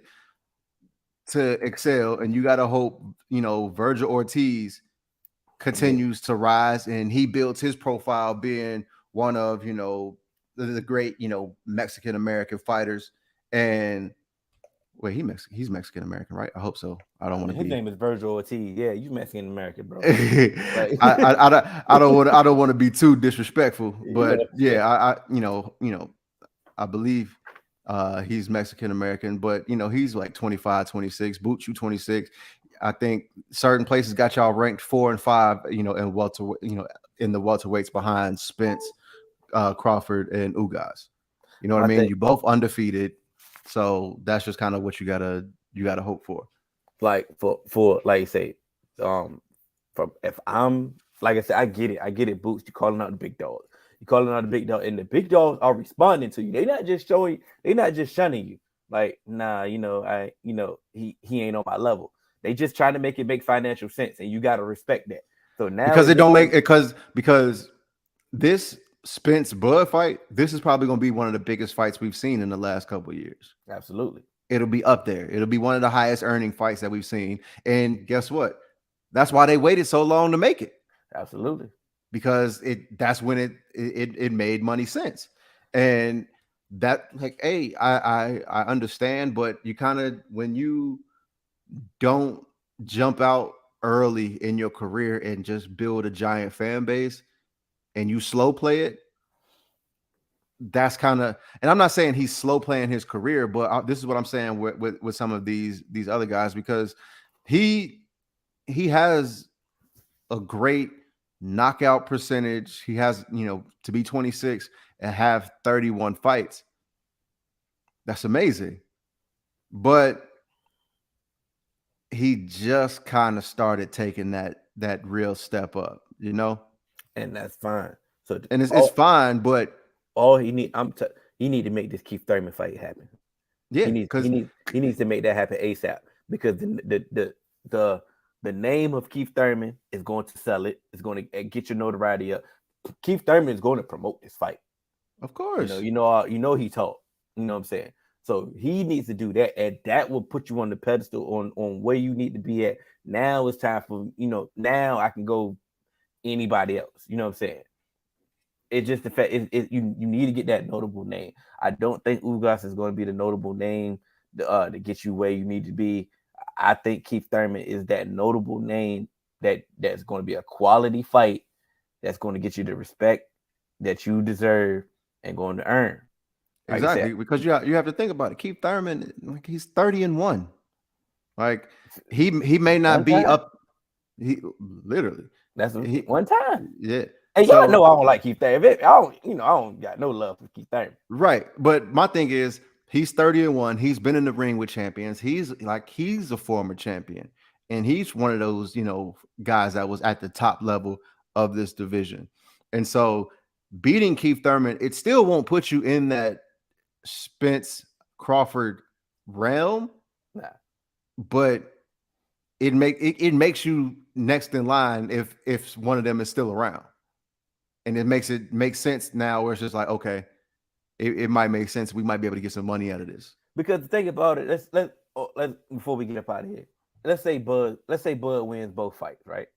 excel, and you gotta hope Virgil Ortiz continues to rise, and he builds his profile being one of the great Mexican American fighters. And wait, he's Mexican American, right? I hope so. I don't want to. His name is Virgil Ortiz. Yeah, you Mexican American, bro. I don't want to be too disrespectful, but yeah, I believe he's Mexican American, but he's like 25, 26. Boots, you 26. I think certain places got y'all ranked 4 and 5, in the welterweights behind Spence, Crawford, and Ugas. You know what I mean? You both undefeated, so that's just kind of what you gotta hope for. Like for like you say, from if I'm like I said, I get it. Boots, you calling out the big dogs. You calling out the big dog, and the big dogs are responding to you. They're not just shunning you. Like, nah, he ain't on my level. They just trying to make it make financial sense, and you got to respect that. So now because it don't make it because this Spence Bud fight, this is probably going to be one of the biggest fights we've seen in the last couple of years. Absolutely, it'll be up there. It'll be one of the highest earning fights that we've seen. And guess what? That's why they waited so long to make it. Absolutely, because that's when it made money sense. And that, like, hey, I understand, but you kind of, when you don't jump out early in your career and just build a giant fan base and you slow play it, that's kind of, and I'm not saying he's slow playing his career, but this is what I'm saying with some of these other guys, because he has a great knockout percentage. He has, to be 26 and have 31 fights. That's amazing. But he just kind of started taking that real step up, and that's fine. So, and it's fine, but all he need, he need to make this Keith Thurman fight happen. Yeah, he needs to make that happen ASAP, because the name of Keith Thurman is going to sell it. It's going to get your notoriety up. Keith Thurman is going to promote this fight. Of course. He taught. You know what I'm saying? So he needs to do that, and that will put you on the pedestal on where you need to be at. Now it's time for, now I can go anybody else. You know what I'm saying? It's just the fact you need to get that notable name. I don't think Ugas is going to be the notable name to get you where you need to be. I think Keith Thurman is that notable name that's going to be a quality fight, that's going to get you the respect that you deserve and going to earn. Like exactly, because you have to think about it. Keith Thurman, like, he's 30-1. Like, he may not be up. He literally, that's one time. Yeah. And y'all know I don't like Keith Thurman. I don't got no love for Keith Thurman. Right. But my thing is, he's 30-1. He's been in the ring with champions. He's a former champion. And he's one of those, guys that was at the top level of this division. And so beating Keith Thurman, it still won't put you in that Spence Crawford realm. Nah. But it makes you next in line if one of them is still around. And it makes sense now, where it's just like, okay, it might make sense. We might be able to get some money out of this. Because think about it. Let's before we get up out of here, let's say Bud wins both fights, right?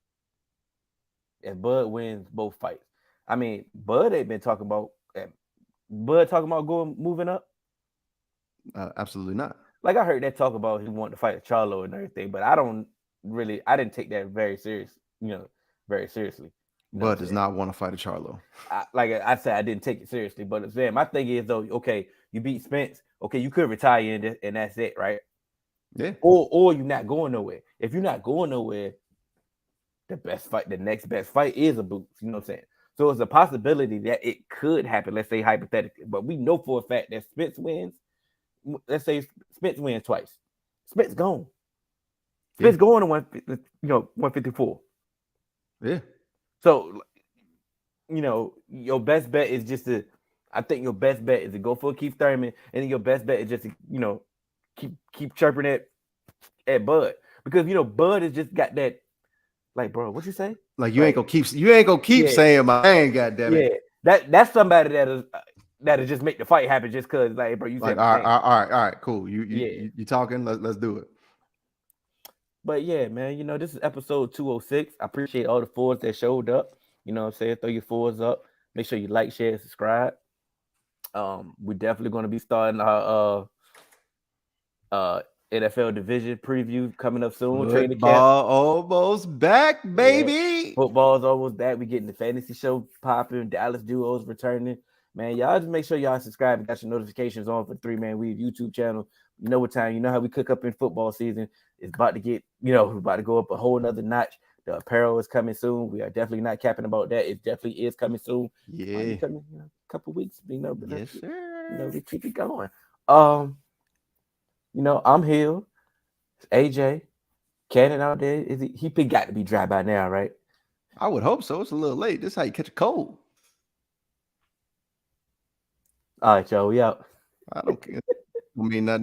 If Bud wins both fights, I mean, Bud ain't been talking about moving up. Absolutely not. Like, I heard that talk about he wanted to fight Charlo and everything, but I didn't take that very serious, very seriously. Bud does not want to fight a Charlo. Like I said, I didn't take it seriously, but it's my thing is, though, okay, you beat Spence, okay, you could retire and that's it, right? Yeah. Or you're not going nowhere. If you're not going nowhere, the next best fight is a boost. You know what I'm saying? So it's a possibility that it could happen. Let's say hypothetically, but we know for a fact that Spence wins. Let's say Spence wins twice. Spence gone. Spence going to 154. Yeah. So, your best bet is just to. I think your best bet is to go for Keith Thurman, and then your best bet is just to keep chirping at Bud, because Bud has just got that. Like, bro, what you say? Like, you ain't gonna keep saying my name, goddamn it. Yeah, that's somebody that'll just make the fight happen just because, like, bro, you like, said all right, cool. You talking? Let's do it. But yeah, man, this is episode 206. I appreciate all the fours that showed up. You know what I'm saying? Throw your fours up. Make sure you like, share, and subscribe. We're definitely going to be starting our NFL division preview coming up soon. Football almost back, baby. Yeah. Football's almost back. We getting the fantasy show popping. Dallas Duos returning. Man, y'all just make sure y'all subscribe and got your notifications on for the 3-Man Weave YouTube channel. You know what time? You know how we cook up in football season. It's about to get, we're about to go up a whole nother notch. The apparel is coming soon. We are definitely not capping about that. It definitely is coming soon. Yeah. Coming a couple weeks. Yes, sir. We keep it going. I'm Hill. AJ. Cannon out there. He got to be dry by now, right? I would hope so. It's a little late. This is how you catch a cold. All right, y'all. We out. I don't care. I mean nothing to me.